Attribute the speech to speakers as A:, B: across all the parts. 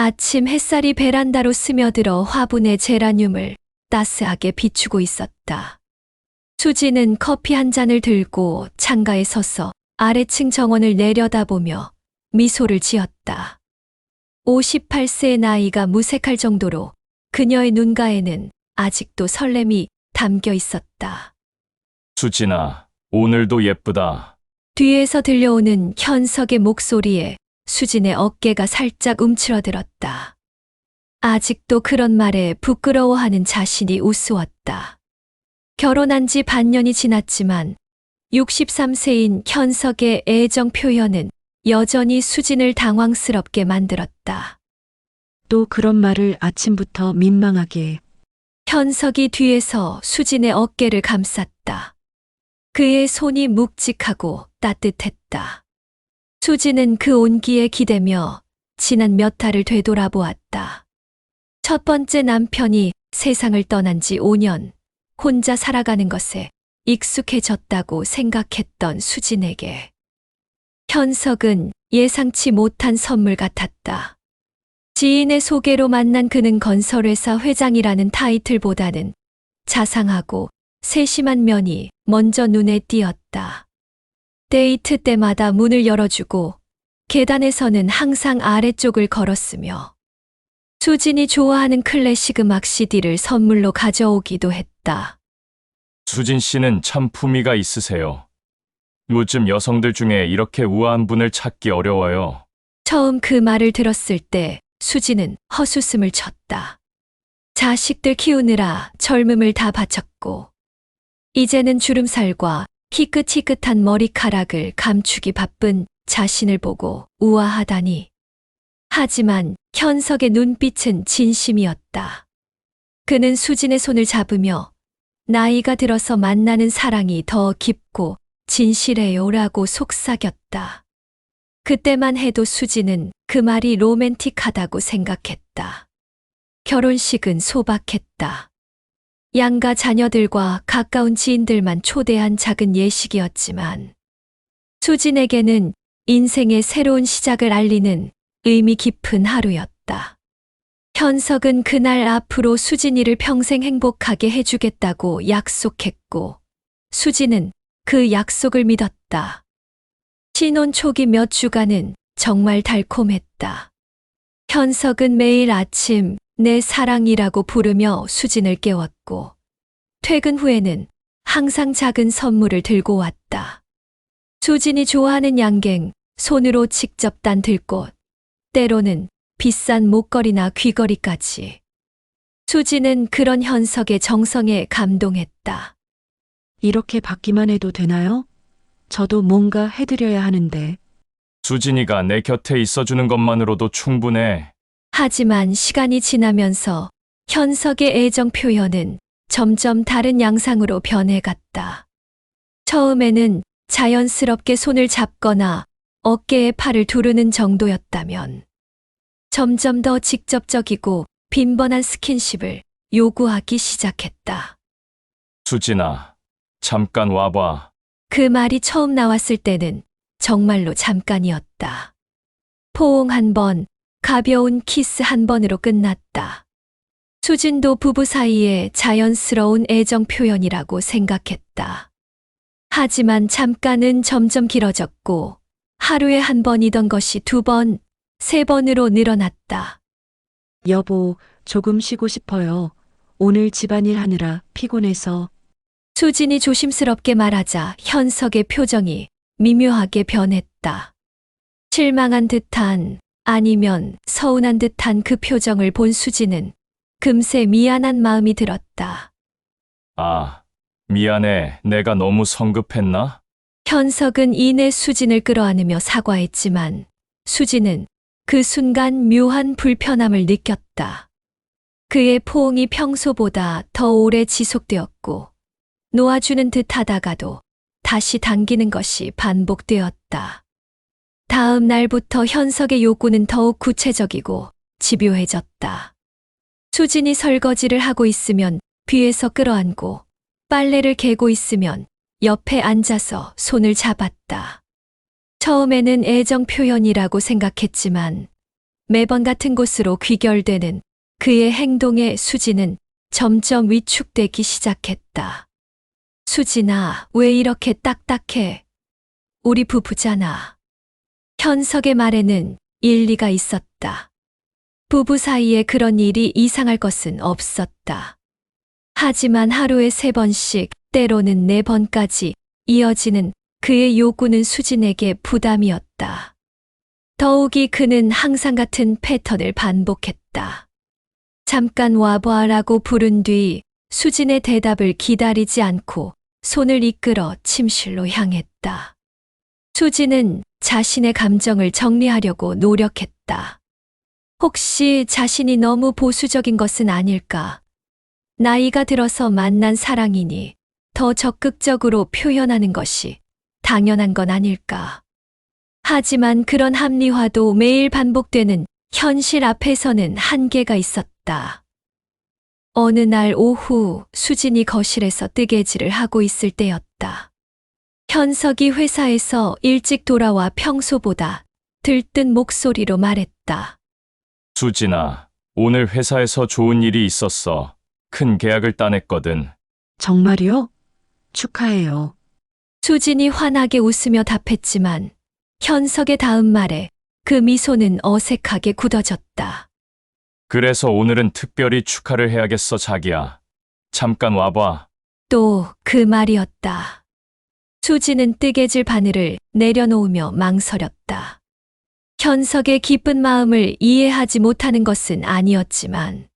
A: 아침 햇살이 베란다로 스며들어 화분의 제라늄을 따스하게 비추고 있었다. 수지는 커피 한 잔을 들고 창가에 서서 아래층 정원을 내려다보며 미소를 지었다. 58세의 나이가 무색할 정도로 그녀의 눈가에는 아직도 설렘이 담겨 있었다.
B: 수진아, 오늘도 예쁘다.
A: 뒤에서 들려오는 현석의 목소리에 수진의 어깨가 살짝 움츠러들었다. 아직도 그런 말에 부끄러워하는 자신이 우스웠다. 결혼한 지 반년이 지났지만 63세인 현석의 애정 표현은 여전히 수진을 당황스럽게 만들었다.
C: 또 그런 말을 아침부터 민망하게.
A: 현석이 뒤에서 수진의 어깨를 감쌌다. 그의 손이 묵직하고 따뜻했다. 수진은 그 온기에 기대며 지난 몇 달을 되돌아보았다. 첫 번째 남편이 세상을 떠난 지 5년, 혼자 살아가는 것에 익숙해졌다고 생각했던 수진에게 현석은 예상치 못한 선물 같았다. 지인의 소개로 만난 그는 건설회사 회장이라는 타이틀보다는 자상하고 세심한 면이 먼저 눈에 띄었다. 데이트 때마다 문을 열어주고 계단에서는 항상 아래쪽을 걸었으며 수진이 좋아하는 클래식 음악 CD를 선물로 가져오기도 했다.
B: 수진 씨는 참 품위가 있으세요. 요즘 여성들 중에 이렇게 우아한 분을 찾기 어려워요.
A: 처음 그 말을 들었을 때 수진은 헛웃음을 쳤다. 자식들 키우느라 젊음을 다 바쳤고 이제는 주름살과 희끗희끗한 머리카락을 감추기 바쁜 자신을 보고 우아하다니. 하지만 현석의 눈빛은 진심이었다. 그는 수진의 손을 잡으며 나이가 들어서 만나는 사랑이 더 깊고 진실해요라고 속삭였다. 그때만 해도 수진은 그 말이 로맨틱하다고 생각했다. 결혼식은 소박했다. 양가 자녀들과 가까운 지인들만 초대한 작은 예식이었지만 수진에게는 인생의 새로운 시작을 알리는 의미 깊은 하루였다. 현석은 그날 앞으로 수진이를 평생 행복하게 해주겠다고 약속했고 수진은 그 약속을 믿었다. 신혼 초기 몇 주간은 정말 달콤했다. 현석은 매일 아침 내 사랑이라고 부르며 수진을 깨웠고 퇴근 후에는 항상 작은 선물을 들고 왔다. 수진이 좋아하는 양갱, 손으로 직접 딴 들꽃, 때로는 비싼 목걸이나 귀걸이까지. 수진은 그런 현석의 정성에 감동했다.
C: 이렇게 받기만 해도 되나요? 저도 뭔가 해드려야 하는데.
B: 수진이가 내 곁에 있어주는 것만으로도 충분해.
A: 하지만 시간이 지나면서 현석의 애정 표현은 점점 다른 양상으로 변해갔다. 처음에는 자연스럽게 손을 잡거나 어깨에 팔을 두르는 정도였다면 점점 더 직접적이고 빈번한 스킨십을 요구하기 시작했다.
B: 수진아, 잠깐 와봐.
A: 그 말이 처음 나왔을 때는 정말로 잠깐이었다. 포옹 한 번, 가벼운 키스 한 번으로 끝났다. 수진도 부부 사이에 자연스러운 애정 표현이라고 생각했다. 하지만 잠깐은 점점 길어졌고 하루에 한 번이던 것이 2번, 3번으로 늘어났다.
C: 여보, 조금 쉬고 싶어요. 오늘 집안일 하느라 피곤해서.
A: 수진이 조심스럽게 말하자 현석의 표정이 미묘하게 변했다. 실망한 듯한 아니면 서운한 듯한 그 표정을 본 수진은 금세 미안한 마음이 들었다.
B: 아, 미안해. 내가 너무 성급했나?
A: 현석은 이내 수진을 끌어안으며 사과했지만 수진은 그 순간 묘한 불편함을 느꼈다. 그의 포옹이 평소보다 더 오래 지속되었고 놓아주는 듯 하다가도 다시 당기는 것이 반복되었다. 다음 날부터 현석의 요구는 더욱 구체적이고 집요해졌다. 수진이 설거지를 하고 있으면 뒤에서 끌어안고 빨래를 개고 있으면 옆에 앉아서 손을 잡았다. 처음에는 애정 표현이라고 생각했지만 매번 같은 곳으로 귀결되는 그의 행동에 수지는 점점 위축되기 시작했다. 수진아, 왜 이렇게 딱딱해? 우리 부부잖아. 현석의 말에는 일리가 있었다. 부부 사이에 그런 일이 이상할 것은 없었다. 하지만 하루에 3번씩, 때로는 4번까지 이어지는 그의 요구는 수진에게 부담이었다. 더욱이 그는 항상 같은 패턴을 반복했다. 잠깐 와봐라고 부른 뒤 수진의 대답을 기다리지 않고 손을 이끌어 침실로 향했다. 수진은 자신의 감정을 정리하려고 노력했다. 혹시 자신이 너무 보수적인 것은 아닐까? 나이가 들어서 만난 사랑이니 더 적극적으로 표현하는 것이 당연한 건 아닐까? 하지만 그런 합리화도 매일 반복되는 현실 앞에서는 한계가 있었다. 어느 날 오후 수진이 거실에서 뜨개질을 하고 있을 때였다. 현석이 회사에서 일찍 돌아와 평소보다 들뜬 목소리로 말했다.
B: 수진아, 오늘 회사에서 좋은 일이 있었어. 큰 계약을 따냈거든.
C: 정말요? 축하해요.
A: 수진이 환하게 웃으며 답했지만 현석의 다음 말에 그 미소는 어색하게 굳어졌다.
B: 그래서 오늘은 특별히 축하를 해야겠어, 자기야. 잠깐 와봐.
A: 또 그 말이었다. 수지는 뜨개질 바늘을 내려놓으며 망설였다. 현석의 기쁜 마음을 이해하지 못하는 것은 아니었지만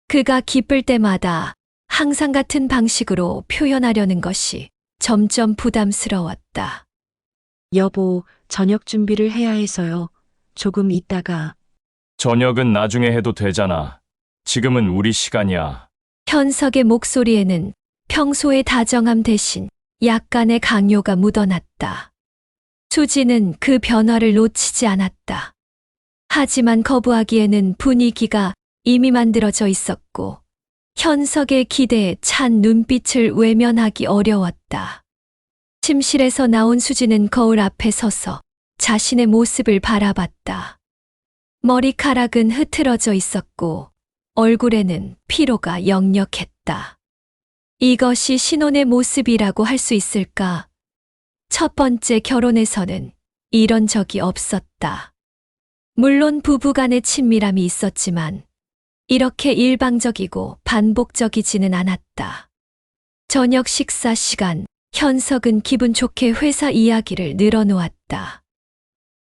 A: 그가 기쁠 때마다 항상 같은 방식으로 표현하려는 것이 점점 부담스러웠다.
C: 여보, 저녁 준비를 해야 해서요. 조금 있다가.
B: 저녁은 나중에 해도 되잖아. 지금은 우리 시간이야.
A: 현석의 목소리에는 평소의 다정함 대신 약간의 강요가 묻어났다. 수지는 그 변화를 놓치지 않았다. 하지만 거부하기에는 분위기가 이미 만들어져 있었고 현석의 기대에 찬 눈빛을 외면하기 어려웠다. 침실에서 나온 수지는 거울 앞에 서서 자신의 모습을 바라봤다. 머리카락은 흐트러져 있었고 얼굴에는 피로가 역력했다. 이것이 신혼의 모습이라고 할 수 있을까? 첫 번째 결혼에서는 이런 적이 없었다. 물론 부부간의 친밀함이 있었지만 이렇게 일방적이고 반복적이지는 않았다. 저녁 식사 시간, 현석은 기분 좋게 회사 이야기를 늘어놓았다.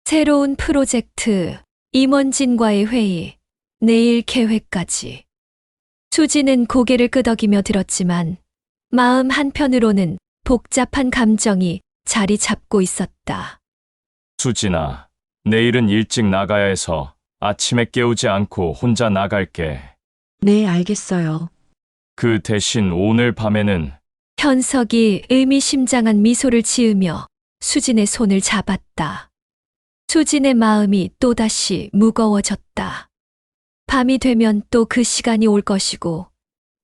A: 새로운 프로젝트, 임원진과의 회의, 내일 계획까지. 수지는 고개를 끄덕이며 들었지만 마음 한편으로는 복잡한 감정이 자리 잡고 있었다.
B: 수진아, 내일은 일찍 나가야 해서 아침에 깨우지 않고 혼자 나갈게.
C: 네, 알겠어요.
B: 그 대신 오늘 밤에는
A: 현석이 의미심장한 미소를 지으며 수진의 손을 잡았다. 수진의 마음이 또다시 무거워졌다. 밤이 되면 또 그 시간이 올 것이고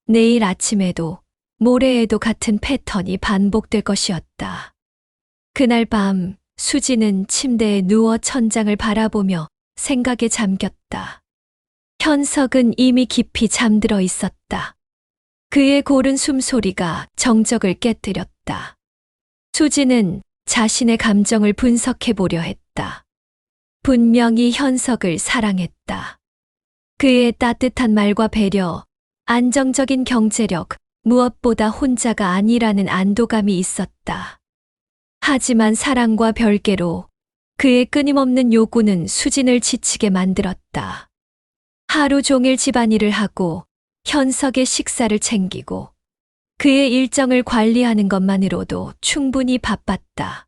A: 내일 아침에도 모레에도 같은 패턴이 반복될 것이었다. 그날 밤 수지는 침대에 누워 천장을 바라보며 생각에 잠겼다. 현석은 이미 깊이 잠들어 있었다. 그의 고른 숨소리가 정적을 깨뜨렸다. 수지는 자신의 감정을 분석해 보려 했다. 분명히 현석을 사랑했다. 그의 따뜻한 말과 배려, 안정적인 경제력, 무엇보다 혼자가 아니라는 안도감이 있었다. 하지만 사랑과 별개로 그의 끊임없는 요구는 수진을 지치게 만들었다. 하루 종일 집안일을 하고 현석의 식사를 챙기고 그의 일정을 관리하는 것만으로도 충분히 바빴다.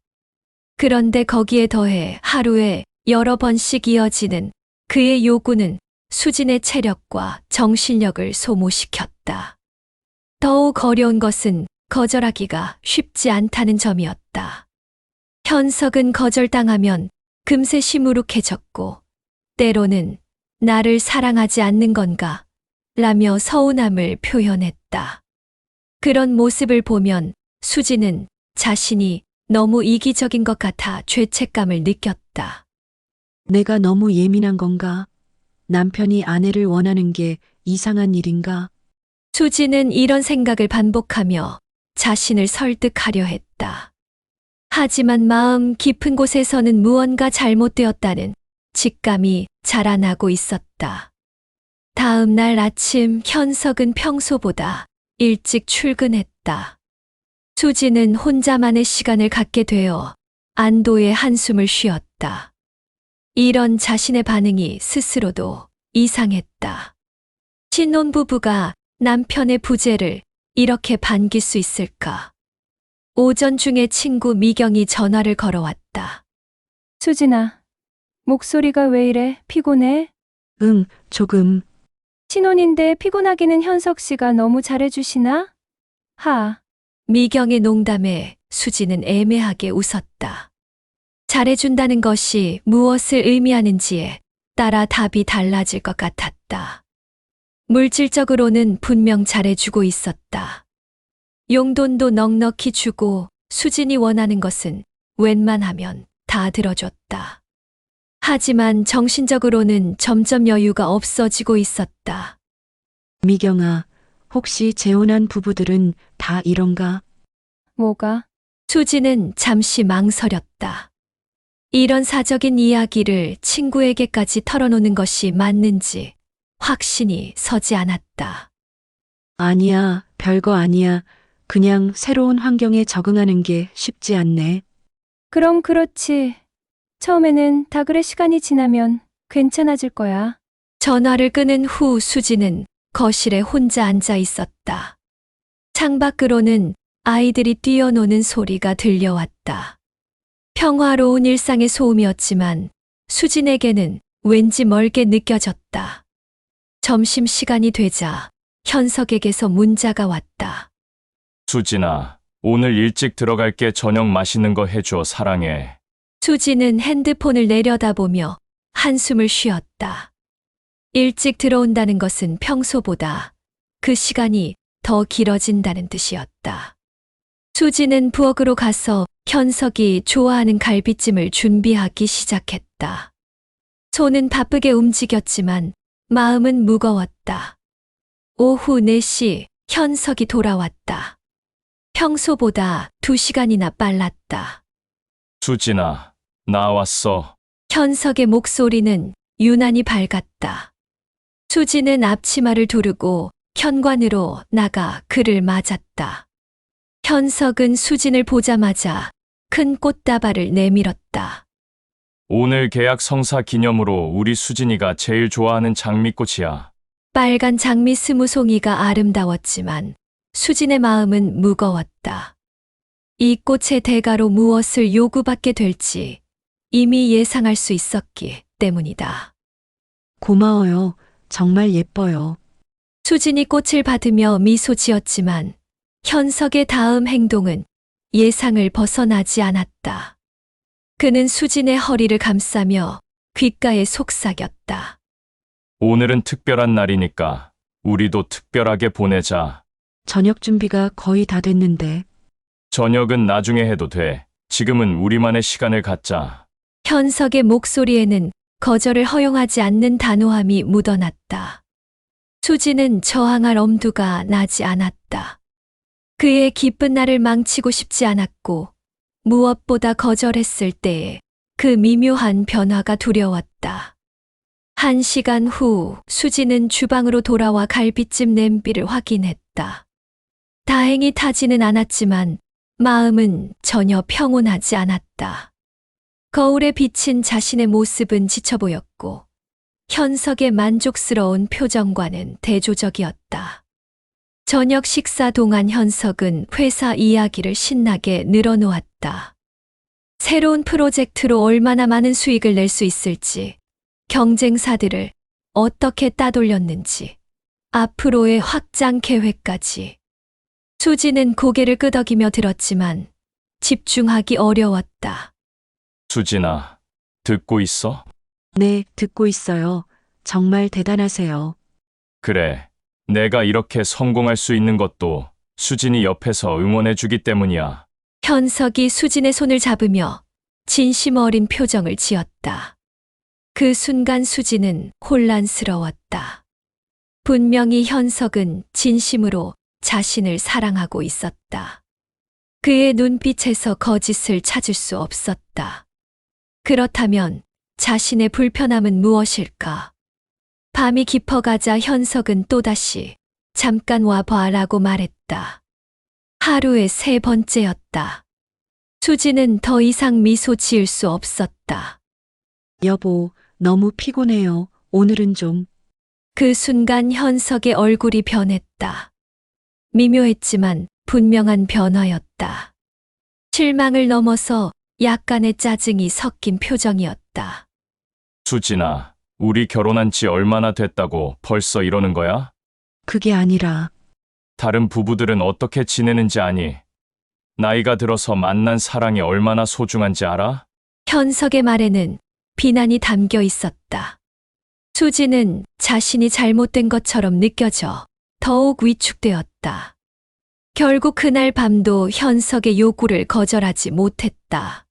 A: 그런데 거기에 더해 하루에 여러 번씩 이어지는 그의 요구는 수진의 체력과 정신력을 소모시켰다. 더욱 어려운 것은 거절하기가 쉽지 않다는 점이었다. 현석은 거절당하면 금세 시무룩해졌고 때로는 나를 사랑하지 않는 건가 라며 서운함을 표현했다. 그런 모습을 보면 수지는 자신이 너무 이기적인 것 같아 죄책감을 느꼈다.
C: 내가 너무 예민한 건가? 남편이 아내를 원하는 게 이상한 일인가?
A: 수지는 이런 생각을 반복하며 자신을 설득하려 했다. 하지만 마음 깊은 곳에서는 무언가 잘못되었다는 직감이 자라나고 있었다. 다음 날 아침 현석은 평소보다 일찍 출근했다. 수지는 혼자만의 시간을 갖게 되어 안도의 한숨을 쉬었다. 이런 자신의 반응이 스스로도 이상했다. 신혼부부가 남편의 부재를 이렇게 반길 수 있을까? 오전 중에 친구 미경이 전화를 걸어왔다.
D: 수진아, 목소리가 왜 이래? 피곤해?
C: 응, 조금.
D: 신혼인데 피곤하기는 현석 씨가 너무 잘해주시나?
A: 미경의 농담에 수지는 애매하게 웃었다. 잘해준다는 것이 무엇을 의미하는지에 따라 답이 달라질 것 같았다. 물질적으로는 분명 잘해주고 있었다. 용돈도 넉넉히 주고 수진이 원하는 것은 웬만하면 다 들어줬다. 하지만 정신적으로는 점점 여유가 없어지고 있었다.
C: 미경아, 혹시 재혼한 부부들은 다 이런가?
D: 뭐가?
A: 수지는 잠시 망설였다. 이런 사적인 이야기를 친구에게까지 털어놓는 것이 맞는지 확신이 서지 않았다.
C: 아니야, 별거 아니야. 그냥 새로운 환경에 적응하는 게 쉽지 않네.
D: 그럼 그렇지. 처음에는 다 그래 시간이 지나면 괜찮아질 거야.
A: 전화를 끊은 후 수지는 거실에 혼자 앉아 있었다. 창밖으로는 아이들이 뛰어노는 소리가 들려왔다. 평화로운 일상의 소음이었지만 수진에게는 왠지 멀게 느껴졌다. 점심시간이 되자 현석에게서 문자가 왔다.
B: 수진아, 오늘 일찍 들어갈게. 저녁 맛있는 거 해줘. 사랑해.
A: 수지는 핸드폰을 내려다보며 한숨을 쉬었다. 일찍 들어온다는 것은 평소보다 그 시간이 더 길어진다는 뜻이었다. 수지는 부엌으로 가서 현석이 좋아하는 갈비찜을 준비하기 시작했다. 손은 바쁘게 움직였지만 마음은 무거웠다. 오후 4시 현석이 돌아왔다. 평소보다 2시간이나 빨랐다.
B: 수진아, 나왔어.
A: 현석의 목소리는 유난히 밝았다. 수지는 앞치마를 두르고 현관으로 나가 그를 맞았다. 현석은 수진을 보자마자 큰 꽃다발을 내밀었다.
B: 오늘 계약 성사 기념으로 우리 수진이가 제일 좋아하는 장미꽃이야.
A: 빨간 장미 20송이가 아름다웠지만 수진의 마음은 무거웠다. 이 꽃의 대가로 무엇을 요구받게 될지 이미 예상할 수 있었기 때문이다.
C: 고마워요. 정말 예뻐요.
A: 수진이 꽃을 받으며 미소 지었지만 현석의 다음 행동은 예상을 벗어나지 않았다. 그는 수진의 허리를 감싸며 귓가에 속삭였다.
B: 오늘은 특별한 날이니까 우리도 특별하게 보내자.
C: 저녁 준비가 거의 다 됐는데.
B: 저녁은 나중에 해도 돼. 지금은 우리만의 시간을 갖자.
A: 현석의 목소리에는 거절을 허용하지 않는 단호함이 묻어났다. 수지는 저항할 엄두가 나지 않았다. 그의 기쁜 날을 망치고 싶지 않았고 무엇보다 거절했을 때의 그 미묘한 변화가 두려웠다. 1시간 후 수지는 주방으로 돌아와 갈비찜 냄비를 확인했다. 다행히 타지는 않았지만 마음은 전혀 평온하지 않았다. 거울에 비친 자신의 모습은 지쳐 보였고 현석의 만족스러운 표정과는 대조적이었다. 저녁 식사 동안 현석은 회사 이야기를 신나게 늘어놓았다. 새로운 프로젝트로 얼마나 많은 수익을 낼 수 있을지, 경쟁사들을 어떻게 따돌렸는지, 앞으로의 확장 계획까지. 수지는 고개를 끄덕이며 들었지만 집중하기 어려웠다.
B: 수진아, 듣고 있어?
C: 네, 듣고 있어요. 정말 대단하세요.
B: 그래. 내가 이렇게 성공할 수 있는 것도 수진이 옆에서 응원해주기 때문이야.
A: 현석이 수진의 손을 잡으며 진심 어린 표정을 지었다. 그 순간 수지는 혼란스러웠다. 분명히 현석은 진심으로 자신을 사랑하고 있었다. 그의 눈빛에서 거짓을 찾을 수 없었다. 그렇다면 자신의 불편함은 무엇일까? 밤이 깊어가자 현석은 또다시 잠깐 와봐라고 말했다. 하루의 3번째였다. 수지는 더 이상 미소 지을 수 없었다.
C: 여보, 너무 피곤해요. 오늘은 좀.
A: 그 순간 현석의 얼굴이 변했다. 미묘했지만 분명한 변화였다. 실망을 넘어서 약간의 짜증이 섞인 표정이었다.
B: 수진아, 우리 결혼한 지 얼마나 됐다고 벌써 이러는 거야?
C: 그게 아니라,
B: 다른 부부들은 어떻게 지내는지 아니? 나이가 들어서 만난 사랑이 얼마나 소중한지 알아?
A: 현석의 말에는 비난이 담겨 있었다. 수지는 자신이 잘못된 것처럼 느껴져 더욱 위축되었다. 결국 그날 밤도 현석의 요구를 거절하지 못했다.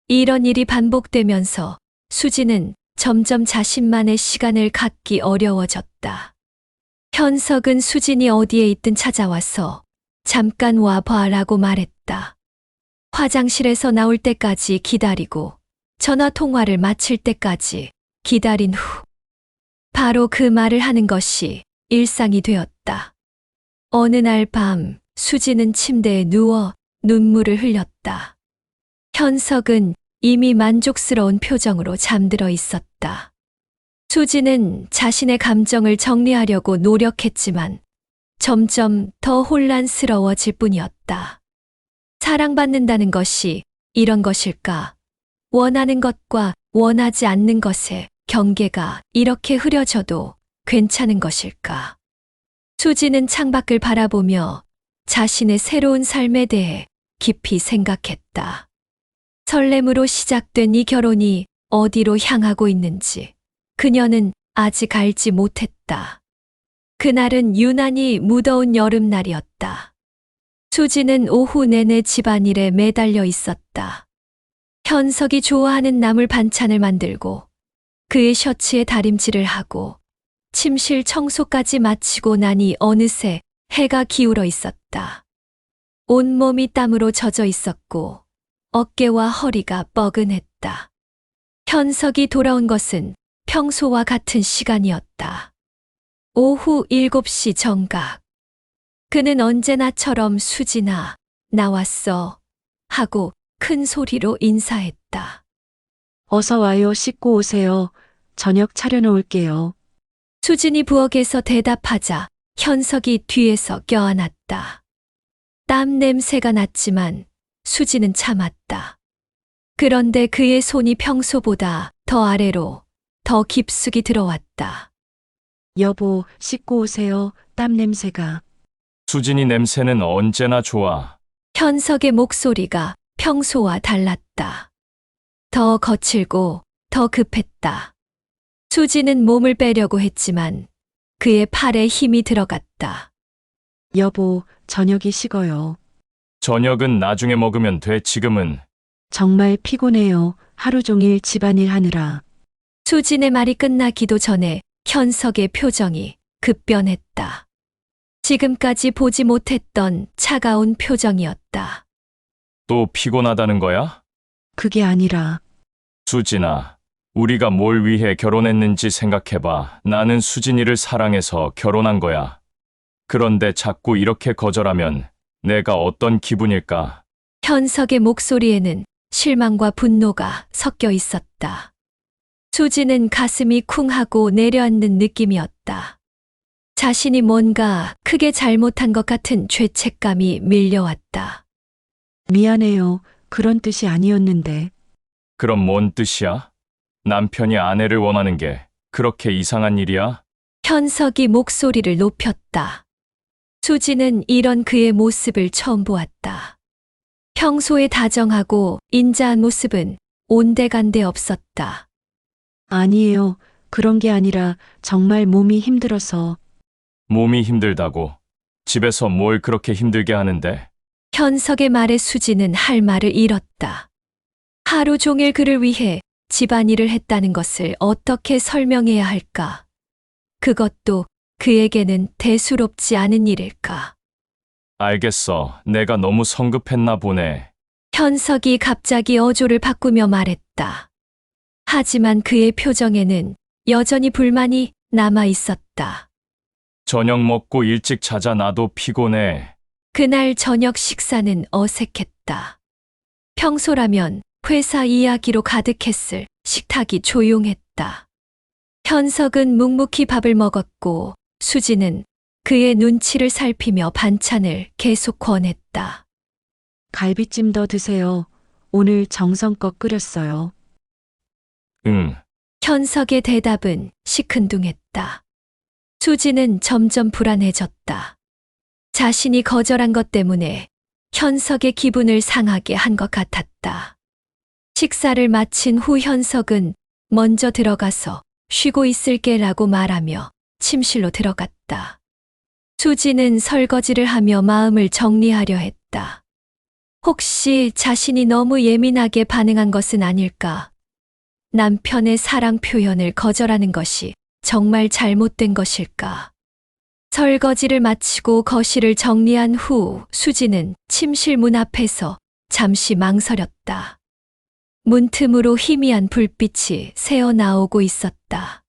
A: 이런 일이 반복되면서 수지는 점점 자신만의 시간을 갖기 어려워졌다. 현석은 수진이 어디에 있든 찾아와서 잠깐 와봐라고 말했다. 화장실에서 나올 때까지 기다리고 전화 통화를 마칠 때까지 기다린 후 바로 그 말을 하는 것이 일상이 되었다. 어느 날 밤 수지는 침대에 누워 눈물을 흘렸다. 현석은 이미 만족스러운 표정으로 잠들어 있었다. 수지는 자신의 감정을 정리하려고 노력했지만 점점 더 혼란스러워질 뿐이었다. 사랑받는다는 것이 이런 것일까? 원하는 것과 원하지 않는 것의 경계가 이렇게 흐려져도 괜찮은 것일까? 수지는 창밖을 바라보며 자신의 새로운 삶에 대해 깊이 생각했다. 설렘으로 시작된 이 결혼이 어디로 향하고 있는지 그녀는 아직 알지 못했다. 그날은 유난히 무더운 여름날이었다. 수지는 오후 내내 집안일에 매달려 있었다. 현석이 좋아하는 나물 반찬을 만들고 그의 셔츠에 다림질을 하고 침실 청소까지 마치고 나니 어느새 해가 기울어 있었다. 온몸이 땀으로 젖어 있었고 어깨와 허리가 뻐근했다. 현석이 돌아온 것은 평소와 같은 시간이었다. 오후 7시 정각. 그는 언제나처럼 수진아, 나왔어. 하고 큰 소리로 인사했다.
C: 어서 와요. 씻고 오세요. 저녁 차려놓을게요.
A: 수진이 부엌에서 대답하자 현석이 뒤에서 껴안았다. 땀 냄새가 났지만 수지는 참았다. 그런데 그의 손이 평소보다 더 아래로 더 깊숙이 들어왔다.
C: 여보, 씻고 오세요. 땀 냄새가.
B: 수진이 냄새는 언제나 좋아.
A: 현석의 목소리가 평소와 달랐다. 더 거칠고 더 급했다. 수지는 몸을 빼려고 했지만 그의 팔에 힘이 들어갔다.
C: 여보, 저녁이 식어요.
B: 저녁은 나중에 먹으면 돼. 지금은.
C: 정말 피곤해요. 하루 종일 집안일 하느라.
A: 수진의 말이 끝나기도 전에 현석의 표정이 급변했다. 지금까지 보지 못했던 차가운 표정이었다.
B: 또 피곤하다는 거야?
C: 그게 아니라,
B: 수진아, 우리가 뭘 위해 결혼했는지 생각해봐. 나는 수진이를 사랑해서 결혼한 거야. 그런데 자꾸 이렇게 거절하면 내가 어떤 기분일까?
A: 현석의 목소리에는 실망과 분노가 섞여 있었다. 수지는 가슴이 쿵하고 내려앉는 느낌이었다. 자신이 뭔가 크게 잘못한 것 같은 죄책감이 밀려왔다.
C: 미안해요. 그런 뜻이 아니었는데.
B: 그럼 뭔 뜻이야? 남편이 아내를 원하는 게 그렇게 이상한 일이야?
A: 현석이 목소리를 높였다. 수지는 이런 그의 모습을 처음 보았다. 평소에 다정하고 인자한 모습은 온데간데 없었다.
C: 아니에요. 그런 게 아니라 정말 몸이 힘들어서.
B: 몸이 힘들다고. 집에서 뭘 그렇게 힘들게 하는데?
A: 현석의 말에 수지는 할 말을 잃었다. 하루 종일 그를 위해 집안일을 했다는 것을 어떻게 설명해야 할까? 그것도 그에게는 대수롭지 않은 일일까?
B: 알겠어. 내가 너무 성급했나 보네.
A: 현석이 갑자기 어조를 바꾸며 말했다. 하지만 그의 표정에는 여전히 불만이 남아 있었다.
B: 저녁 먹고 일찍 자자. 나도 피곤해.
A: 그날 저녁 식사는 어색했다. 평소라면 회사 이야기로 가득했을 식탁이 조용했다. 현석은 묵묵히 밥을 먹었고 수지는 그의 눈치를 살피며 반찬을 계속 권했다.
C: 갈비찜 더 드세요. 오늘 정성껏 끓였어요.
B: 응.
A: 현석의 대답은 시큰둥했다. 수지는 점점 불안해졌다. 자신이 거절한 것 때문에 현석의 기분을 상하게 한 것 같았다. 식사를 마친 후 현석은 먼저 들어가서 쉬고 있을게라고 말하며 침실로 들어갔다. 수지는 설거지를 하며 마음을 정리하려 했다. 혹시 자신이 너무 예민하게 반응한 것은 아닐까? 남편의 사랑 표현을 거절하는 것이 정말 잘못된 것일까? 설거지를 마치고 거실을 정리한 후 수지는 침실 문 앞에서 잠시 망설였다. 문틈으로 희미한 불빛이 새어나오고 있었다.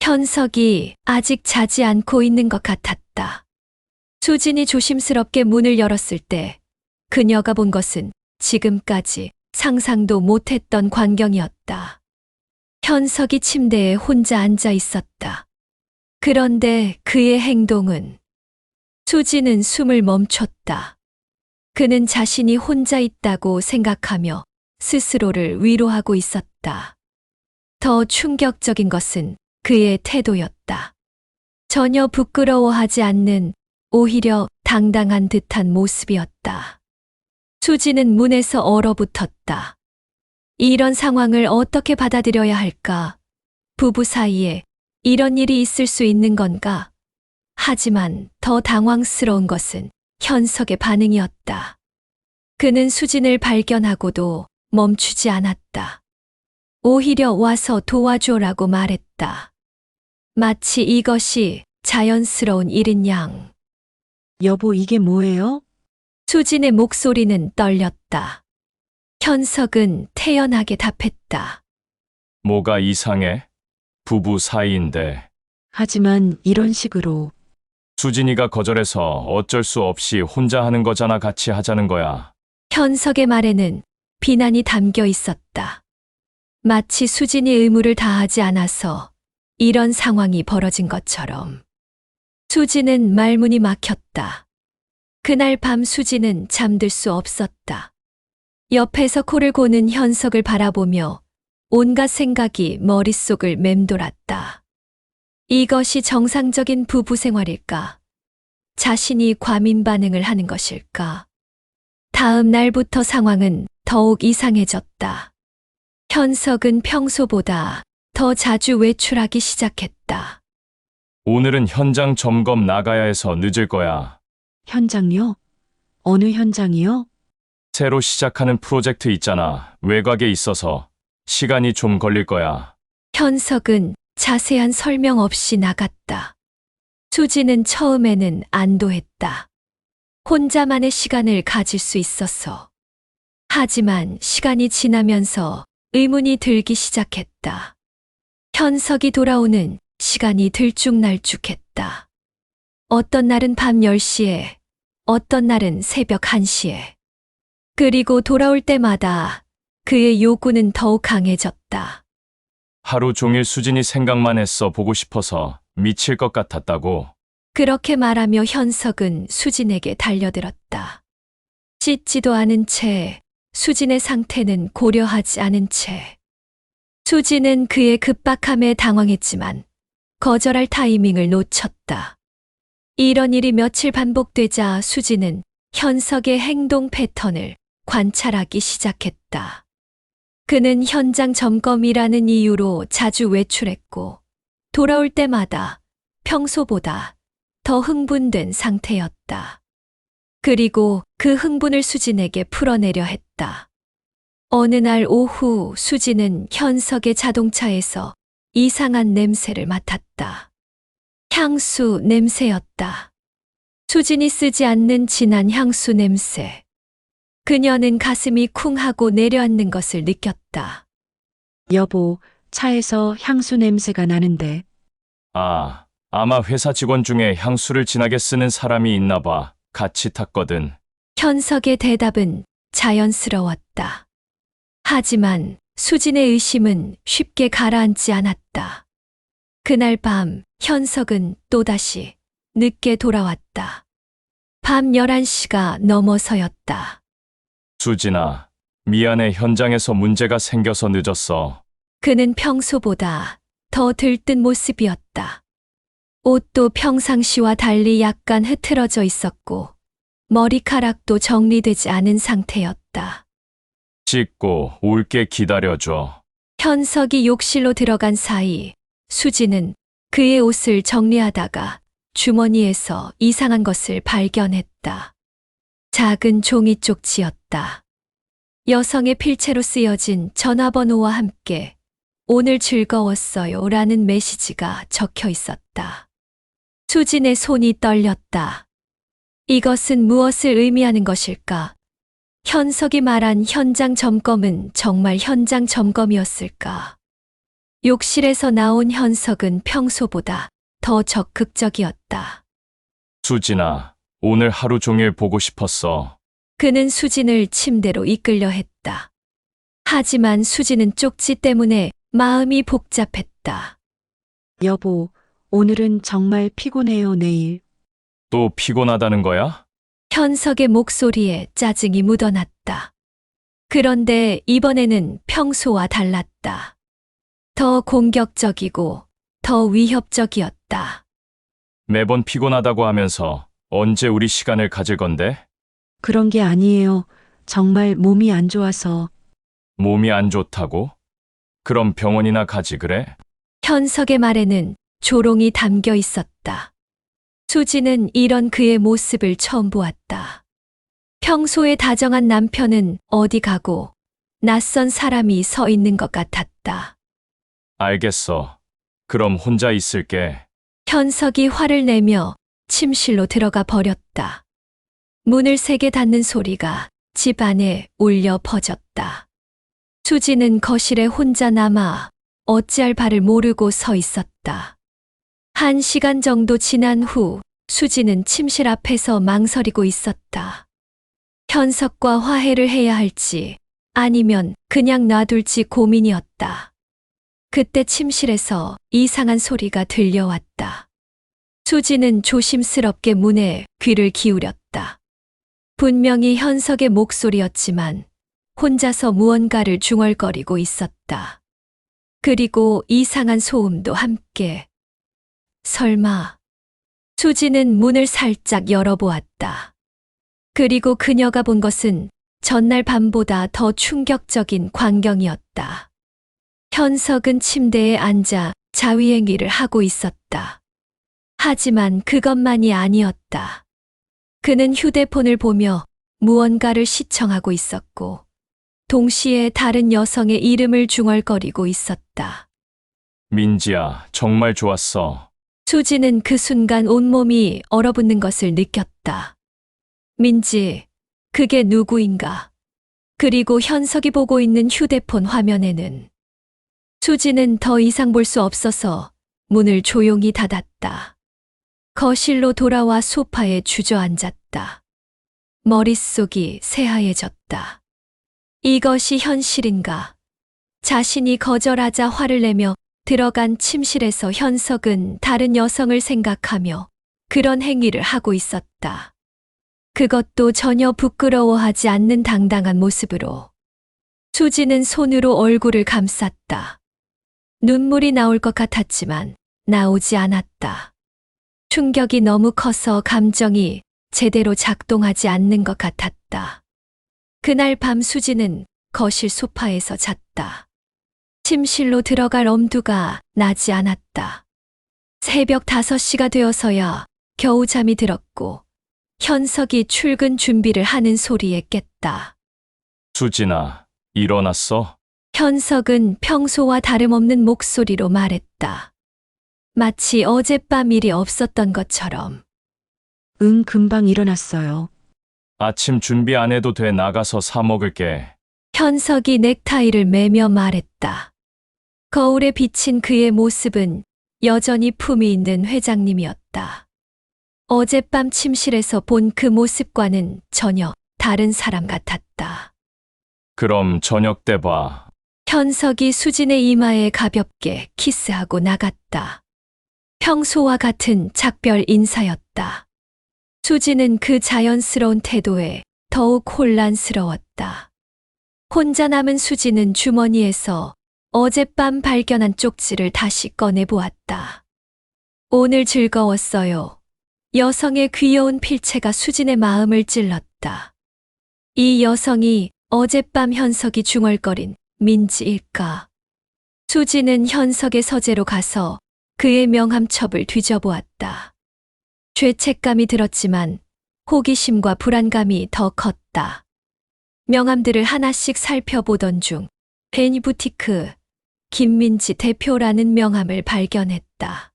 A: 현석이 아직 자지 않고 있는 것 같았다. 수진이 조심스럽게 문을 열었을 때 그녀가 본 것은 지금까지 상상도 못했던 광경이었다. 현석이 침대에 혼자 앉아 있었다. 그런데 그의 행동은 수지는 숨을 멈췄다. 그는 자신이 혼자 있다고 생각하며 스스로를 위로하고 있었다. 더 충격적인 것은 그의 태도였다. 전혀 부끄러워하지 않는 오히려 당당한 듯한 모습이었다. 수지는 문에서 얼어붙었다. 이런 상황을 어떻게 받아들여야 할까? 부부 사이에 이런 일이 있을 수 있는 건가? 하지만 더 당황스러운 것은 현석의 반응이었다. 그는 수진을 발견하고도 멈추지 않았다. 오히려 와서 도와줘라고 말했다. 마치 이것이 자연스러운 일인 양.
C: 여보, 이게 뭐예요?
A: 수진의 목소리는 떨렸다. 현석은 태연하게 답했다.
B: 뭐가 이상해? 부부 사이인데.
C: 하지만 이런 식으로
B: 수진이가 거절해서 어쩔 수 없이 혼자 하는 거잖아. 같이 하자는 거야.
A: 현석의 말에는 비난이 담겨 있었다. 마치 수진이 의무를 다하지 않아서 이런 상황이 벌어진 것처럼. 수진은 말문이 막혔다. 그날 밤 수진은 잠들 수 없었다. 옆에서 코를 고는 현석을 바라보며 온갖 생각이 머릿속을 맴돌았다. 이것이 정상적인 부부 생활일까? 자신이 과민 반응을 하는 것일까? 다음 날부터 상황은 더욱 이상해졌다. 현석은 평소보다 더 자주 외출하기 시작했다.
B: 오늘은 현장 점검 나가야 해서 늦을 거야.
C: 현장요? 어느 현장이요?
B: 새로 시작하는 프로젝트 있잖아. 외곽에 있어서 시간이 좀 걸릴 거야.
A: 현석은 자세한 설명 없이 나갔다. 수지는 처음에는 안도했다. 혼자만의 시간을 가질 수 있어서. 하지만 시간이 지나면서 의문이 들기 시작했다. 현석이 돌아오는 시간이 들쭉날쭉했다. 어떤 날은 밤 10시에, 어떤 날은 새벽 1시에. 그리고 돌아올 때마다 그의 요구는 더욱 강해졌다.
B: 하루 종일 수진이 생각만 했어. 보고 싶어서 미칠 것 같았다고.
A: 그렇게 말하며 현석은 수진에게 달려들었다. 씻지도 않은 채 수진의 상태는 고려하지 않은 채. 수진은 그의 급박함에 당황했지만 거절할 타이밍을 놓쳤다. 이런 일이 며칠 반복되자 수진은 현석의 행동 패턴을 관찰하기 시작했다. 그는 현장 점검이라는 이유로 자주 외출했고 돌아올 때마다 평소보다 더 흥분된 상태였다. 그리고 그 흥분을 수진에게 풀어내려 했다. 어느 날 오후 수지는 현석의 자동차에서 이상한 냄새를 맡았다. 향수 냄새였다. 수진이 쓰지 않는 진한 향수 냄새. 그녀는 가슴이 쿵하고 내려앉는 것을 느꼈다.
C: 여보, 차에서 향수 냄새가 나는데.
B: 아, 아마 회사 직원 중에 향수를 진하게 쓰는 사람이 있나 봐. 같이 탔거든.
A: 현석의 대답은 자연스러웠다. 하지만 수진의 의심은 쉽게 가라앉지 않았다. 그날 밤 현석은 또다시 늦게 돌아왔다. 밤 11시가 넘어서였다.
B: 수진아, 미안해. 현장에서 문제가 생겨서 늦었어.
A: 그는 평소보다 더 들뜬 모습이었다. 옷도 평상시와 달리 약간 흐트러져 있었고 머리카락도 정리되지 않은 상태였다.
B: 씻고 올게. 기다려줘.
A: 현석이 욕실로 들어간 사이 수지는 그의 옷을 정리하다가 주머니에서 이상한 것을 발견했다. 작은 종이 쪽지였다. 여성의 필체로 쓰여진 전화번호와 함께 오늘 즐거웠어요 라는 메시지가 적혀 있었다. 수진의 손이 떨렸다. 이것은 무엇을 의미하는 것일까? 현석이 말한 현장 점검은 정말 현장 점검이었을까? 욕실에서 나온 현석은 평소보다 더 적극적이었다.
B: 수진아, 오늘 하루 종일 보고 싶었어.
A: 그는 수진을 침대로 이끌려 했다. 하지만 수진은 쪽지 때문에 마음이 복잡했다.
C: 여보, 오늘은 정말 피곤해요, 내일.
B: 또 피곤하다는 거야?
A: 현석의 목소리에 짜증이 묻어났다. 그런데 이번에는 평소와 달랐다. 더 공격적이고 더 위협적이었다.
B: 매번 피곤하다고 하면서 언제 우리 시간을 가질 건데?
C: 그런 게 아니에요. 정말 몸이 안 좋아서.
B: 몸이 안 좋다고? 그럼 병원이나 가지 그래?
A: 현석의 말에는 조롱이 담겨 있었다. 수지는 이런 그의 모습을 처음 보았다. 평소에 다정한 남편은 어디 가고 낯선 사람이 서 있는 것 같았다.
B: 알겠어. 그럼 혼자 있을게.
A: 현석이 화를 내며 침실로 들어가 버렸다. 문을 세게 닫는 소리가 집 안에 울려 퍼졌다. 수지는 거실에 혼자 남아 어찌할 바를 모르고 서 있었다. 1시간 정도 지난 후 수지는 침실 앞에서 망설이고 있었다. 현석과 화해를 해야 할지 아니면 그냥 놔둘지 고민이었다. 그때 침실에서 이상한 소리가 들려왔다. 수지는 조심스럽게 문에 귀를 기울였다. 분명히 현석의 목소리였지만 혼자서 무언가를 중얼거리고 있었다. 그리고 이상한 소음도 함께. 설마. 수지는 문을 살짝 열어보았다. 그리고 그녀가 본 것은 전날 밤보다 더 충격적인 광경이었다. 현석은 침대에 앉아 자위행위를 하고 있었다. 하지만 그것만이 아니었다. 그는 휴대폰을 보며 무언가를 시청하고 있었고, 동시에 다른 여성의 이름을 중얼거리고 있었다.
B: 민지야, 정말 좋았어.
A: 수지는 그 순간 온몸이 얼어붙는 것을 느꼈다. 민지, 그게 누구인가? 그리고 현석이 보고 있는 휴대폰 화면에는 수지는 더 이상 볼 수 없어서 문을 조용히 닫았다. 거실로 돌아와 소파에 주저앉았다. 머릿속이 새하얘졌다. 이것이 현실인가? 자신이 거절하자 화를 내며 들어간 침실에서 현석은 다른 여성을 생각하며 그런 행위를 하고 있었다. 그것도 전혀 부끄러워하지 않는 당당한 모습으로. 수지는 손으로 얼굴을 감쌌다. 눈물이 나올 것 같았지만 나오지 않았다. 충격이 너무 커서 감정이 제대로 작동하지 않는 것 같았다. 그날 밤 수지는 거실 소파에서 잤다. 침실로 들어갈 엄두가 나지 않았다. 새벽 5시가 되어서야 겨우 잠이 들었고 현석이 출근 준비를 하는 소리에 깼다.
B: 수진아, 일어났어?
A: 현석은 평소와 다름없는 목소리로 말했다. 마치 어젯밤 일이 없었던 것처럼.
C: 응, 금방 일어났어요.
B: 아침 준비 안 해도 돼. 나가서 사 먹을게.
A: 현석이 넥타이를 매며 말했다. 거울에 비친 그의 모습은 여전히 품위 있는 회장님이었다. 어젯밤 침실에서 본 그 모습과는 전혀 다른 사람 같았다.
B: 그럼 저녁 때 봐.
A: 현석이 수진의 이마에 가볍게 키스하고 나갔다. 평소와 같은 작별 인사였다. 수진은 그 자연스러운 태도에 더욱 혼란스러웠다. 혼자 남은 수진은 주머니에서 어젯밤 발견한 쪽지를 다시 꺼내보았다. 오늘 즐거웠어요. 여성의 귀여운 필체가 수진의 마음을 찔렀다. 이 여성이 어젯밤 현석이 중얼거린 민지일까? 수진은 현석의 서재로 가서 그의 명함첩을 뒤져보았다. 죄책감이 들었지만 호기심과 불안감이 더 컸다. 명함들을 하나씩 살펴보던 중 베니 부티크 김민지 대표라는 명함을 발견했다.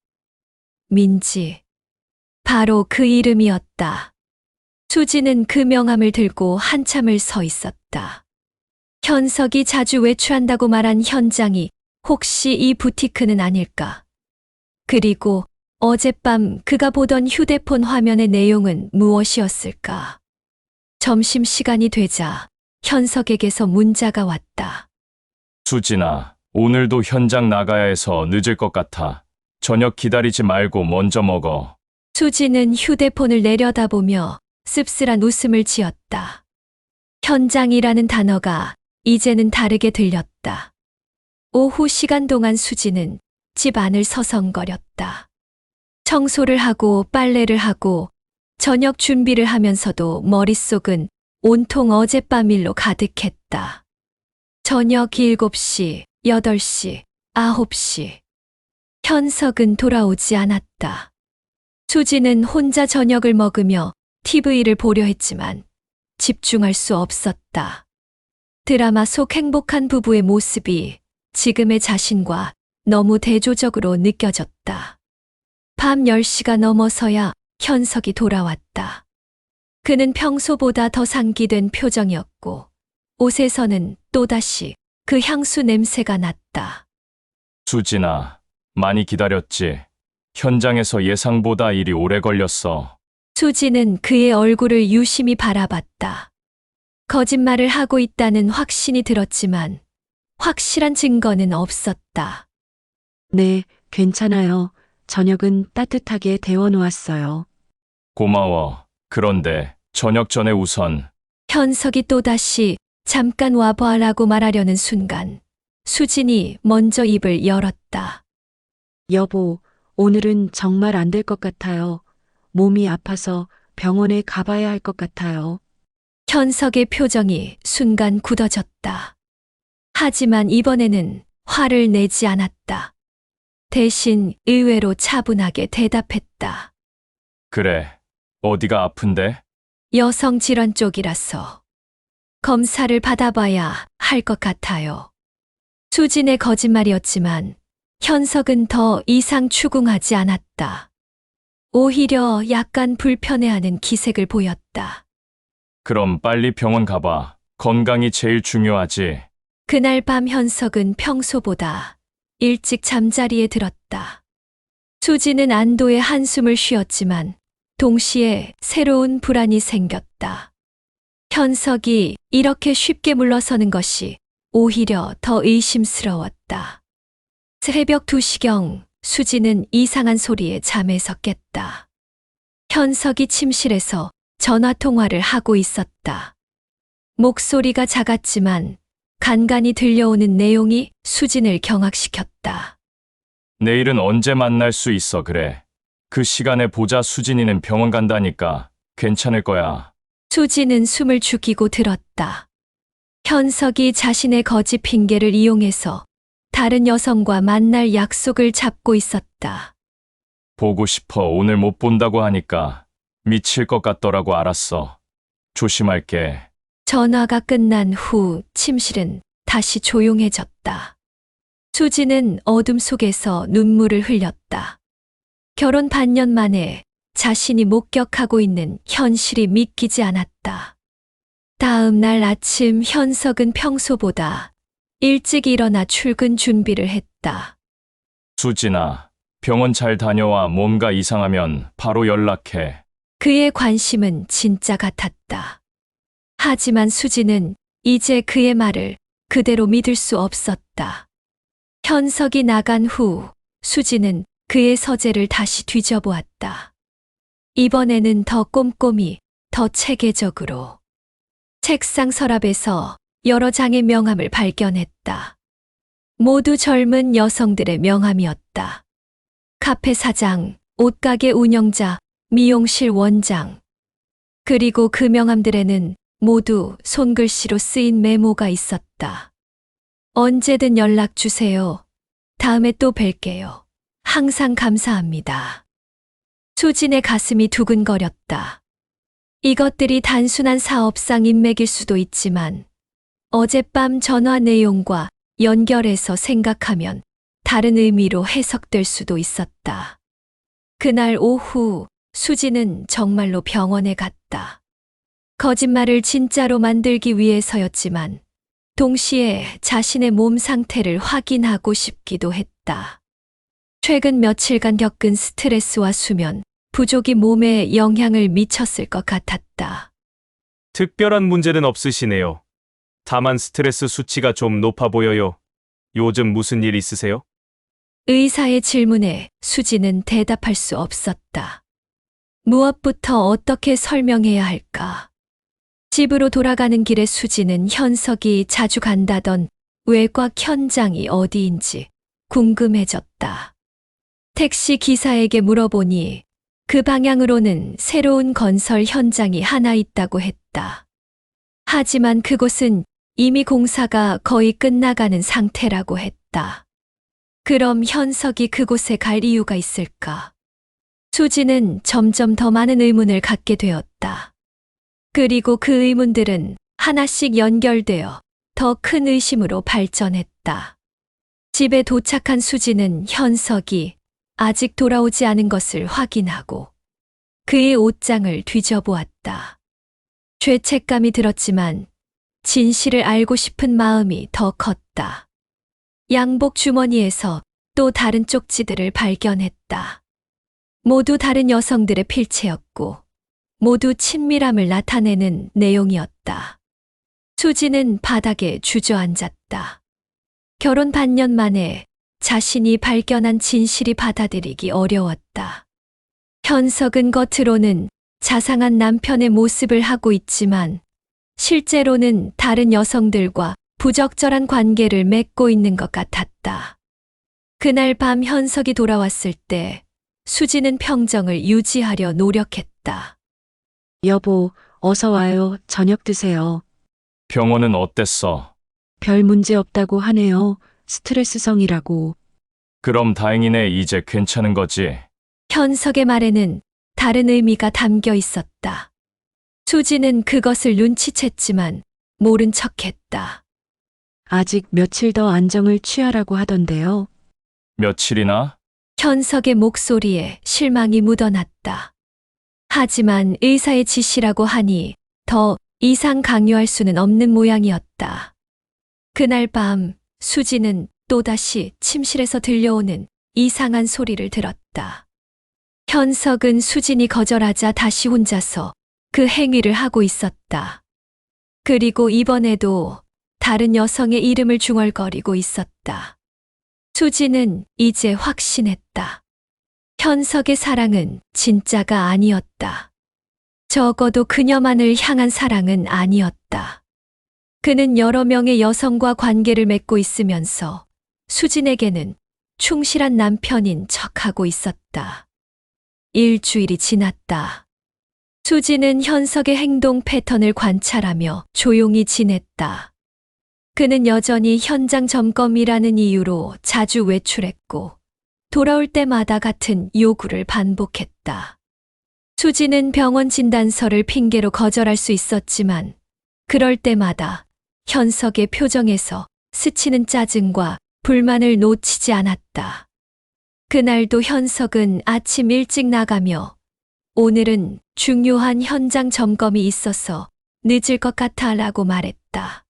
A: 민지. 바로 그 이름이었다. 수지는 그 명함을 들고 한참을 서 있었다. 현석이 자주 외출한다고 말한 현장이 혹시 이 부티크는 아닐까? 그리고 어젯밤 그가 보던 휴대폰 화면의 내용은 무엇이었을까? 점심시간이 되자 현석에게서 문자가 왔다.
B: 수진아, 오늘도 현장 나가야 해서 늦을 것 같아. 저녁 기다리지 말고 먼저 먹어.
A: 수지는 휴대폰을 내려다보며 씁쓸한 웃음을 지었다. 현장이라는 단어가 이제는 다르게 들렸다. 오후 시간 동안 수지는 집 안을 서성거렸다. 청소를 하고 빨래를 하고 저녁 준비를 하면서도 머릿속은 온통 어젯밤 일로 가득했다. 저녁 7시, 8시, 9시. 현석은 돌아오지 않았다. 수지는 혼자 저녁을 먹으며 TV를 보려 했지만 집중할 수 없었다. 드라마 속 행복한 부부의 모습이 지금의 자신과 너무 대조적으로 느껴졌다. 밤 10시가 넘어서야 현석이 돌아왔다. 그는 평소보다 더 상기된 표정이었고 옷에서는 또다시 그 향수 냄새가 났다.
B: 수진아, 많이 기다렸지? 현장에서 예상보다 일이 오래 걸렸어.
A: 수지는 그의 얼굴을 유심히 바라봤다. 거짓말을 하고 있다는 확신이 들었지만 확실한 증거는 없었다.
C: 네, 괜찮아요. 저녁은 따뜻하게 데워놓았어요.
B: 고마워. 그런데 저녁 전에 우선
A: 현석이 또다시 잠깐 와봐라고 말하려는 순간 수진이 먼저 입을 열었다.
C: 여보, 오늘은 정말 안 될 것 같아요. 몸이 아파서 병원에 가봐야 할 것 같아요.
A: 현석의 표정이 순간 굳어졌다. 하지만 이번에는 화를 내지 않았다. 대신 의외로 차분하게 대답했다.
B: 그래. 어디가 아픈데?
A: 여성 질환 쪽이라서 검사를 받아봐야 할 것 같아요. 수진의 거짓말이었지만 현석은 더 이상 추궁하지 않았다. 오히려 약간 불편해하는 기색을 보였다.
B: 그럼 빨리 병원 가봐. 건강이 제일 중요하지.
A: 그날 밤 현석은 평소보다 일찍 잠자리에 들었다. 수지는 안도의 한숨을 쉬었지만 동시에 새로운 불안이 생겼다. 현석이 이렇게 쉽게 물러서는 것이 오히려 더 의심스러웠다. 새벽 2시경 수지는 이상한 소리에 잠에서 깼다. 현석이 침실에서 전화통화를 하고 있었다. 목소리가 작았지만 간간이 들려오는 내용이 수진을 경악시켰다.
B: 내일은 언제 만날 수 있어, 그래. 그 시간에 보자. 수진이는 병원 간다니까. 괜찮을 거야.
A: 수지는 숨을 죽이고 들었다. 현석이 자신의 거짓 핑계를 이용해서 다른 여성과 만날 약속을 잡고 있었다.
B: 보고 싶어. 오늘 못 본다고 하니까 미칠 것 같더라고. 알았어. 조심할게.
A: 전화가 끝난 후 침실은 다시 조용해졌다. 수지는 어둠 속에서 눈물을 흘렸다. 결혼 반년 만에 자신이 목격하고 있는 현실이 믿기지 않았다. 다음 날 아침 현석은 평소보다 일찍 일어나 출근 준비를 했다.
B: 수진아, 병원 잘 다녀와. 뭔가 이상하면 바로 연락해.
A: 그의 관심은 진짜 같았다. 하지만 수지는 이제 그의 말을 그대로 믿을 수 없었다. 현석이 나간 후 수지는 그의 서재를 다시 뒤져보았다. 이번에는 더 꼼꼼히, 더 체계적으로. 책상 서랍에서 여러 장의 명함을 발견했다. 모두 젊은 여성들의 명함이었다. 카페 사장, 옷가게 운영자, 미용실 원장. 그리고 그 명함들에는 모두 손글씨로 쓰인 메모가 있었다. 언제든 연락 주세요. 다음에 또 뵐게요. 항상 감사합니다. 수진의 가슴이 두근거렸다. 이것들이 단순한 사업상 인맥일 수도 있지만 어젯밤 전화 내용과 연결해서 생각하면 다른 의미로 해석될 수도 있었다. 그날 오후 수지는 정말로 병원에 갔다. 거짓말을 진짜로 만들기 위해서였지만 동시에 자신의 몸 상태를 확인하고 싶기도 했다. 최근 며칠간 겪은 스트레스와 수면 부족이 몸에 영향을 미쳤을 것 같았다.
E: 특별한 문제는 없으시네요. 다만 스트레스 수치가 좀 높아 보여요. 요즘 무슨 일 있으세요?
A: 의사의 질문에 수지는 대답할 수 없었다. 무엇부터 어떻게 설명해야 할까? 집으로 돌아가는 길에 수지는 현석이 자주 간다던 외곽 현장이 어디인지 궁금해졌다. 택시 기사에게 물어보니 그 방향으로는 새로운 건설 현장이 하나 있다고 했다. 하지만 그곳은 이미 공사가 거의 끝나가는 상태라고 했다. 그럼 현석이 그곳에 갈 이유가 있을까? 수지는 점점 더 많은 의문을 갖게 되었다. 그리고 그 의문들은 하나씩 연결되어 더 큰 의심으로 발전했다. 집에 도착한 수지는 현석이 아직 돌아오지 않은 것을 확인하고 그의 옷장을 뒤져보았다. 죄책감이 들었지만 진실을 알고 싶은 마음이 더 컸다. 양복 주머니에서 또 다른 쪽지들을 발견했다. 모두 다른 여성들의 필체였고 모두 친밀함을 나타내는 내용이었다. 수지는 바닥에 주저앉았다. 결혼 반년 만에 자신이 발견한 진실이 받아들이기 어려웠다. 현석은 겉으로는 자상한 남편의 모습을 하고 있지만 실제로는 다른 여성들과 부적절한 관계를 맺고 있는 것 같았다. 그날 밤 현석이 돌아왔을 때 수지는 평정을 유지하려 노력했다.
C: 여보, 어서 와요. 저녁 드세요.
B: 병원은 어땠어?
C: 별 문제 없다고 하네요. 스트레스성이라고.
B: 그럼 다행이네. 이제 괜찮은 거지?
A: 현석의 말에는 다른 의미가 담겨 있었다. 수지는 그것을 눈치챘지만 모른 척했다.
C: 아직 며칠 더 안정을 취하라고 하던데요.
B: 며칠이나?
A: 현석의 목소리에 실망이 묻어났다. 하지만 의사의 지시라고 하니 더 이상 강요할 수는 없는 모양이었다. 그날 밤 수지는 또다시 침실에서 들려오는 이상한 소리를 들었다. 현석은 수진이 거절하자 다시 혼자서 그 행위를 하고 있었다. 그리고 이번에도 다른 여성의 이름을 중얼거리고 있었다. 수지는 이제 확신했다. 현석의 사랑은 진짜가 아니었다. 적어도 그녀만을 향한 사랑은 아니었다. 그는 여러 명의 여성과 관계를 맺고 있으면서 수진에게는 충실한 남편인 척하고 있었다. 일주일이 지났다. 수지는 현석의 행동 패턴을 관찰하며 조용히 지냈다. 그는 여전히 현장 점검이라는 이유로 자주 외출했고 돌아올 때마다 같은 요구를 반복했다. 수지는 병원 진단서를 핑계로 거절할 수 있었지만 그럴 때마다 현석의 표정에서 스치는 짜증과 불만을 놓치지 않았다. 그날도 현석은 아침 일찍 나가며 오늘은 중요한 현장 점검이 있어서 늦을 것 같아 라고 말했다.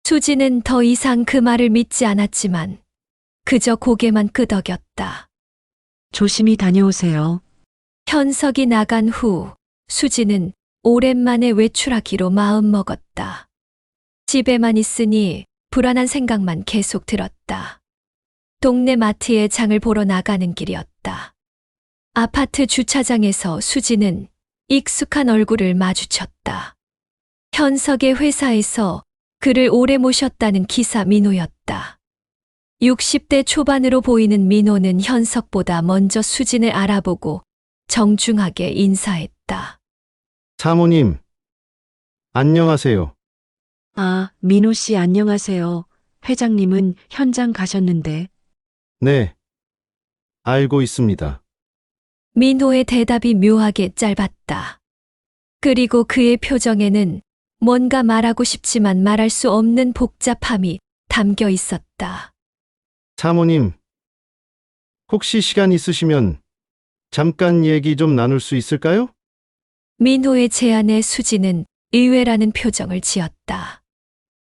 A: 수지는 더 이상 그 말을 믿지 않았지만 그저 고개만 끄덕였다.
C: 조심히 다녀오세요.
A: 현석이 나간 후 수지는 오랜만에 외출하기로 마음먹었다. 집에만 있으니 불안한 생각만 계속 들었다. 동네 마트에 장을 보러 나가는 길이었다. 아파트 주차장에서 수지는 익숙한 얼굴을 마주쳤다. 현석의 회사에서 그를 오래 모셨다는 기사 민호였다. 60대 초반으로 보이는 민호는 현석보다 먼저 수진을 알아보고 정중하게 인사했다.
F: 사모님, 안녕하세요.
C: 아, 민호 씨 안녕하세요. 회장님은 현장 가셨는데.
F: 네, 알고 있습니다.
A: 민호의 대답이 묘하게 짧았다. 그리고 그의 표정에는 뭔가 말하고 싶지만 말할 수 없는 복잡함이 담겨 있었다.
F: 사모님, 혹시 시간 있으시면 잠깐 얘기 좀 나눌 수 있을까요?
A: 민호의 제안에 수지는 의외라는 표정을 지었다.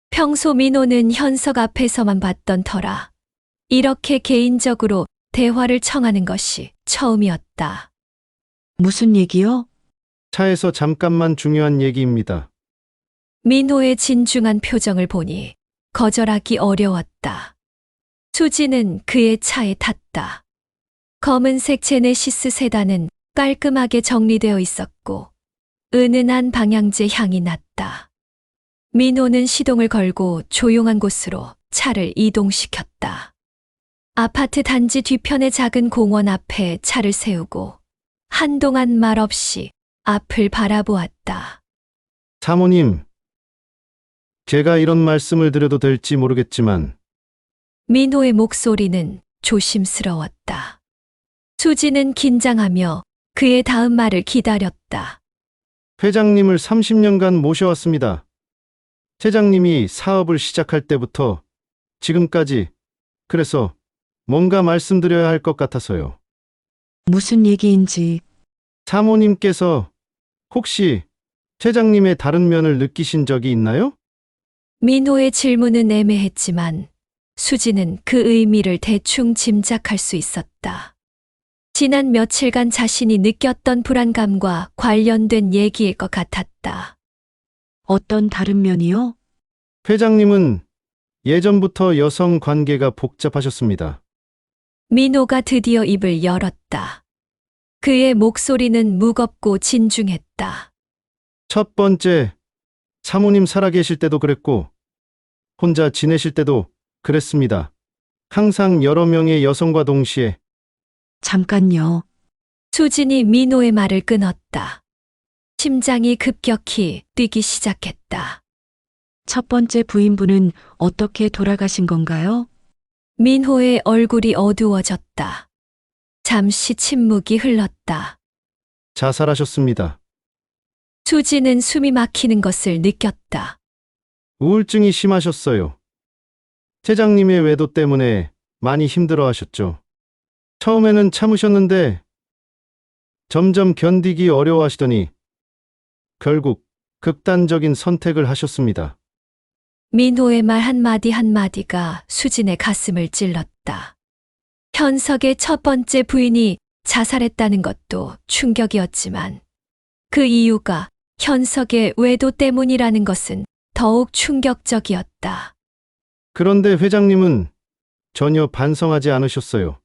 A: 평소 민호는 현석 앞에서만 봤던 터라 이렇게 개인적으로 대화를 청하는 것이 처음이었다.
C: 무슨 얘기요?
F: 차에서 잠깐만 중요한 얘기입니다.
A: 민호의 진중한 표정을 보니 거절하기 어려웠다. 수지는 그의 차에 탔다. 검은색 제네시스 세단은 깔끔하게 정리되어 있었고 은은한 방향제 향이 났다. 민호는 시동을 걸고 조용한 곳으로 차를 이동시켰다. 아파트 단지 뒤편의 작은 공원 앞에 차를 세우고 한동안 말없이 앞을 바라보았다.
F: 사모님, 제가 이런 말씀을 드려도 될지 모르겠지만
A: 민호의 목소리는 조심스러웠다. 수지는 긴장하며 그의 다음 말을 기다렸다.
F: 회장님을 30년간 모셔왔습니다. 회장님이 사업을 시작할 때부터 지금까지 그래서 뭔가 말씀드려야 할 것 같아서요.
C: 무슨 얘기인지.
F: 사모님께서 혹시 회장님의 다른 면을 느끼신 적이 있나요?
A: 민호의 질문은 애매했지만 수지는 그 의미를 대충 짐작할 수 있었다. 지난 며칠간 자신이 느꼈던 불안감과 관련된 얘기일 것 같았다.
C: 어떤 다른 면이요?
F: 회장님은 예전부터 여성 관계가 복잡하셨습니다.
A: 민호가 드디어 입을 열었다. 그의 목소리는 무겁고 진중했다.
F: 첫 번째, 사모님 살아계실 때도 그랬고, 혼자 지내실 때도 그랬습니다. 항상 여러 명의 여성과 동시에
C: 잠깐요.
A: 수진이 민호의 말을 끊었다. 심장이 급격히 뛰기 시작했다.
C: 첫 번째 부인분은 어떻게 돌아가신 건가요?
A: 민호의 얼굴이 어두워졌다. 잠시 침묵이 흘렀다.
F: 자살하셨습니다.
A: 수지는 숨이 막히는 것을 느꼈다.
F: 우울증이 심하셨어요. 회장님의 외도 때문에 많이 힘들어 하셨죠. 처음에는 참으셨는데 점점 견디기 어려워하시더니 결국 극단적인 선택을 하셨습니다.
A: 민호의 말 한마디 한마디가 수진의 가슴을 찔렀다. 현석의 첫 번째 부인이 자살했다는 것도 충격이었지만 그 이유가 현석의 외도 때문이라는 것은 더욱 충격적이었다.
F: 그런데 회장님은 전혀 반성하지 않으셨어요.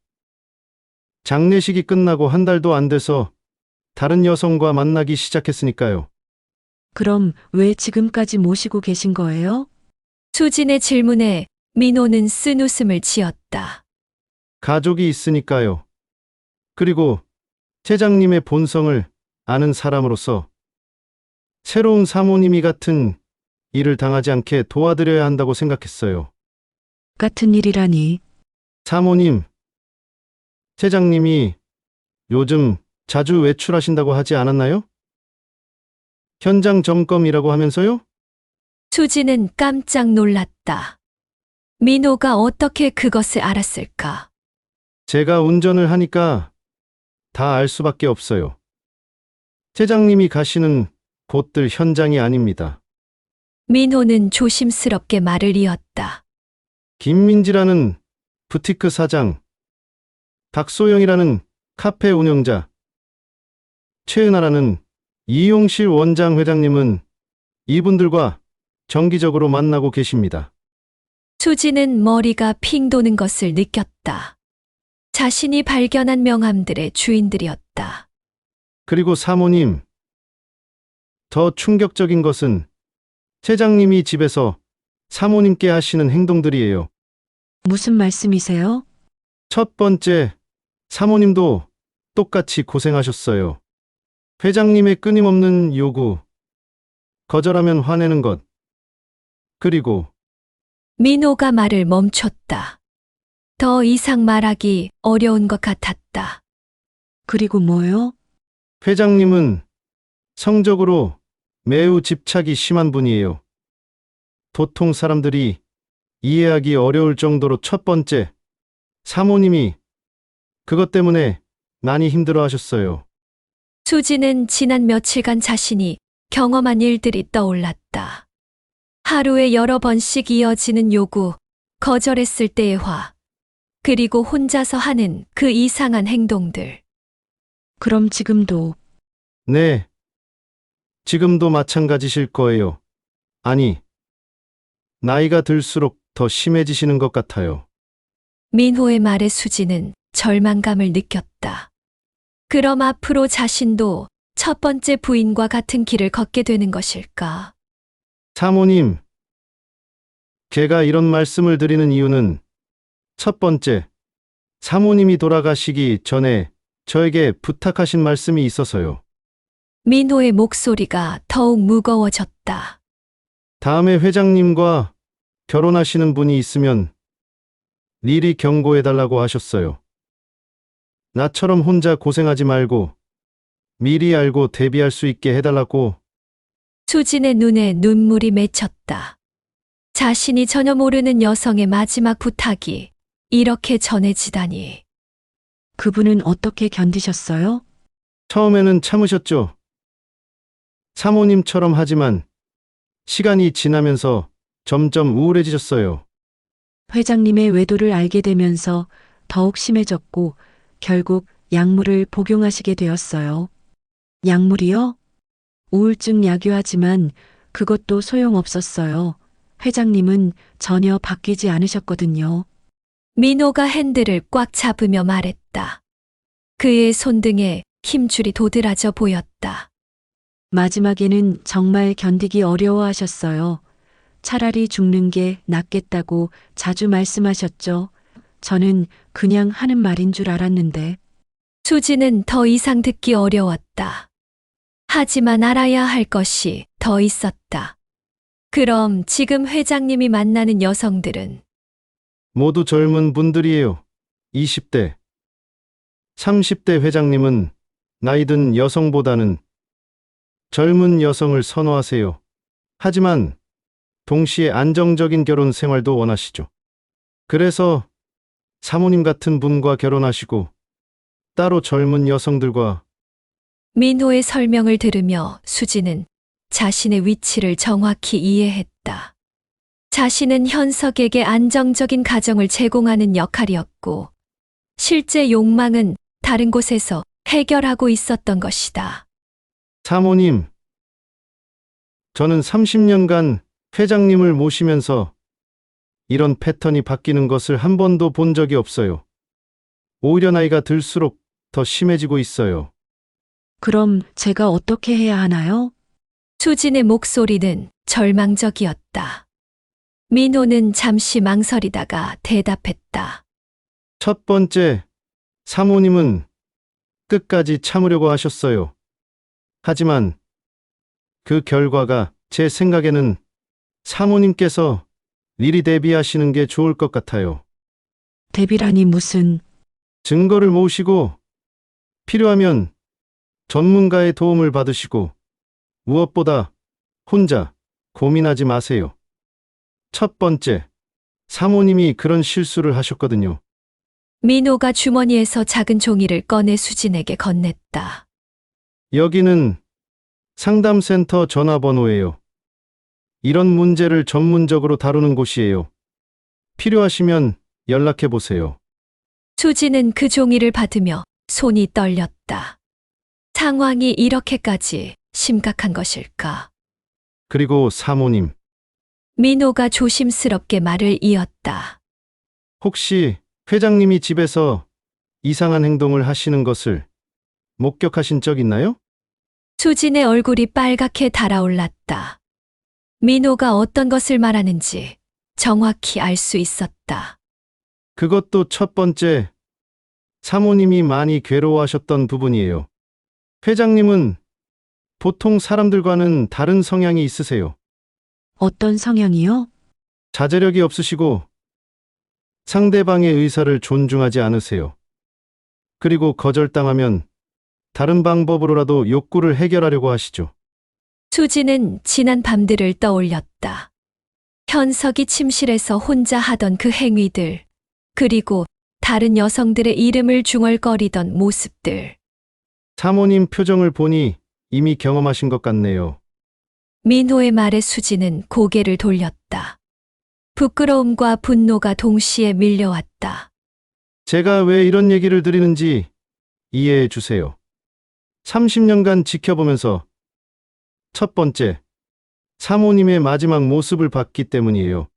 F: 장례식이 끝나고 한 달도 안 돼서 다른 여성과 만나기 시작했으니까요.
C: 그럼 왜 지금까지 모시고 계신 거예요?
A: 수진의 질문에 민호는 쓴 웃음을 지었다.
F: 가족이 있으니까요. 그리고 회장님의 본성을 아는 사람으로서 새로운 사모님이 같은 일을 당하지 않게 도와드려야 한다고 생각했어요.
C: 같은 일이라니.
F: 사모님, 회장님이 요즘 자주 외출하신다고 하지 않았나요? 현장 점검이라고 하면서요?
A: 수지는 깜짝 놀랐다. 민호가 어떻게 그것을 알았을까?
F: 제가 운전을 하니까 다 알 수밖에 없어요. 회장님이 가시는 곳들 현장이 아닙니다.
A: 민호는 조심스럽게 말을 이었다.
F: 김민지라는 부티크 사장, 박소영이라는 카페 운영자, 최은하라는 이용실 원장 회장님은 이분들과 정기적으로 만나고 계십니다.
A: 수지는 머리가 핑 도는 것을 느꼈다. 자신이 발견한 명함들의 주인들이었다.
F: 그리고 사모님, 더 충격적인 것은 회장님이 집에서 사모님께 하시는 행동들이에요.
C: 무슨 말씀이세요?
F: 첫 번째, 사모님도 똑같이 고생하셨어요. 회장님의 끊임없는 요구, 거절하면 화내는 것. 그리고
A: 민호가 말을 멈췄다. 더 이상 말하기 어려운 것 같았다.
C: 그리고 뭐요?
F: 회장님은 성적으로 매우 집착이 심한 분이에요. 보통 사람들이 이해하기 어려울 정도로 첫 번째, 사모님이 그것 때문에 많이 힘들어 하셨어요.
A: 수지는 지난 며칠간 자신이 경험한 일들이 떠올랐다. 하루에 여러 번씩 이어지는 요구, 거절했을 때의 화, 그리고 혼자서 하는 그 이상한 행동들.
C: 그럼 지금도
F: 네. 지금도 마찬가지실 거예요. 아니, 나이가 들수록 더 심해지시는 것 같아요.
A: 민호의 말에 수지는 절망감을 느꼈다. 그럼 앞으로 자신도 첫 번째 부인과 같은 길을 걷게 되는 것일까?
F: 사모님, 제가 이런 말씀을 드리는 이유는 첫 번째, 사모님이 돌아가시기 전에 저에게 부탁하신 말씀이 있어서요.
A: 민호의 목소리가 더욱 무거워졌다.
F: 다음에 회장님과 결혼하시는 분이 있으면 미리 경고해달라고 하셨어요. 나처럼 혼자 고생하지 말고 미리 알고 대비할 수 있게 해달라고.
A: 수진의 눈에 눈물이 맺혔다. 자신이 전혀 모르는 여성의 마지막 부탁이 이렇게 전해지다니.
C: 그분은 어떻게 견디셨어요?
F: 처음에는 참으셨죠. 사모님처럼 하지만 시간이 지나면서 점점 우울해지셨어요.
C: 회장님의 외도를 알게 되면서 더욱 심해졌고 결국 약물을 복용하시게 되었어요. 약물이요? 우울증 약효하지만 그것도 소용없었어요. 회장님은 전혀 바뀌지 않으셨거든요.
A: 민호가 핸들을 꽉 잡으며 말했다. 그의 손등에 힘줄이 도드라져 보였다.
C: 마지막에는 정말 견디기 어려워하셨어요. 차라리 죽는 게 낫겠다고 자주 말씀하셨죠. 저는 그냥 하는 말인 줄 알았는데.
A: 수지는 더 이상 듣기 어려웠다. 하지만 알아야 할 것이 더 있었다. 그럼 지금 회장님이 만나는 여성들은
F: 모두 젊은 분들이에요. 20대, 30대 회장님은 나이 든 여성보다는 젊은 여성을 선호하세요. 하지만 동시에 안정적인 결혼 생활도 원하시죠. 그래서 사모님 같은 분과 결혼하시고 따로 젊은 여성들과.
A: 민호의 설명을 들으며 수지는 자신의 위치를 정확히 이해했다. 자신은 현석에게 안정적인 가정을 제공하는 역할이었고, 실제 욕망은 다른 곳에서 해결하고 있었던 것이다.
F: 사모님, 저는 30년간 회장님을 모시면서 이런 패턴이 바뀌는 것을 한 번도 본 적이 없어요. 오히려 나이가 들수록 더 심해지고 있어요.
C: 그럼 제가 어떻게 해야 하나요?
A: 수진의 목소리는 절망적이었다. 민호는 잠시 망설이다가 대답했다.
F: 첫 번째, 사모님은 끝까지 참으려고 하셨어요. 하지만 그 결과가 제 생각에는 사모님께서 미리 대비하시는 게 좋을 것 같아요.
C: 대비라니 무슨...
F: 증거를 모으시고 필요하면 전문가의 도움을 받으시고 무엇보다 혼자 고민하지 마세요. 첫 번째, 사모님이 그런 실수를 하셨거든요.
A: 민호가 주머니에서 작은 종이를 꺼내 수진에게 건넸다.
F: 여기는 상담센터 전화번호예요. 이런 문제를 전문적으로 다루는 곳이에요. 필요하시면 연락해 보세요.
A: 수진은 그 종이를 받으며 손이 떨렸다. 상황이 이렇게까지 심각한 것일까?
F: 그리고 사모님,
A: 민호가 조심스럽게 말을 이었다.
F: 혹시 회장님이 집에서 이상한 행동을 하시는 것을 목격하신 적 있나요?
A: 수진의 얼굴이 빨갛게 달아올랐다. 민호가 어떤 것을 말하는지 정확히 알 수 있었다.
F: 그것도 첫 번째, 사모님이 많이 괴로워하셨던 부분이에요. 회장님은 보통 사람들과는 다른 성향이 있으세요.
C: 어떤 성향이요?
F: 자제력이 없으시고 상대방의 의사를 존중하지 않으세요. 그리고 거절당하면 다른 방법으로라도 욕구를 해결하려고 하시죠.
A: 수지는 지난 밤들을 떠올렸다. 현석이 침실에서 혼자 하던 그 행위들, 그리고 다른 여성들의 이름을 중얼거리던 모습들.
F: 사모님 표정을 보니 이미 경험하신 것 같네요.
A: 민호의 말에 수지는 고개를 돌렸다. 부끄러움과 분노가 동시에 밀려왔다.
F: 제가 왜 이런 얘기를 드리는지 이해해 주세요. 30년간 지켜보면서 첫 번째, 사모님의 마지막 모습을 봤기 때문이에요.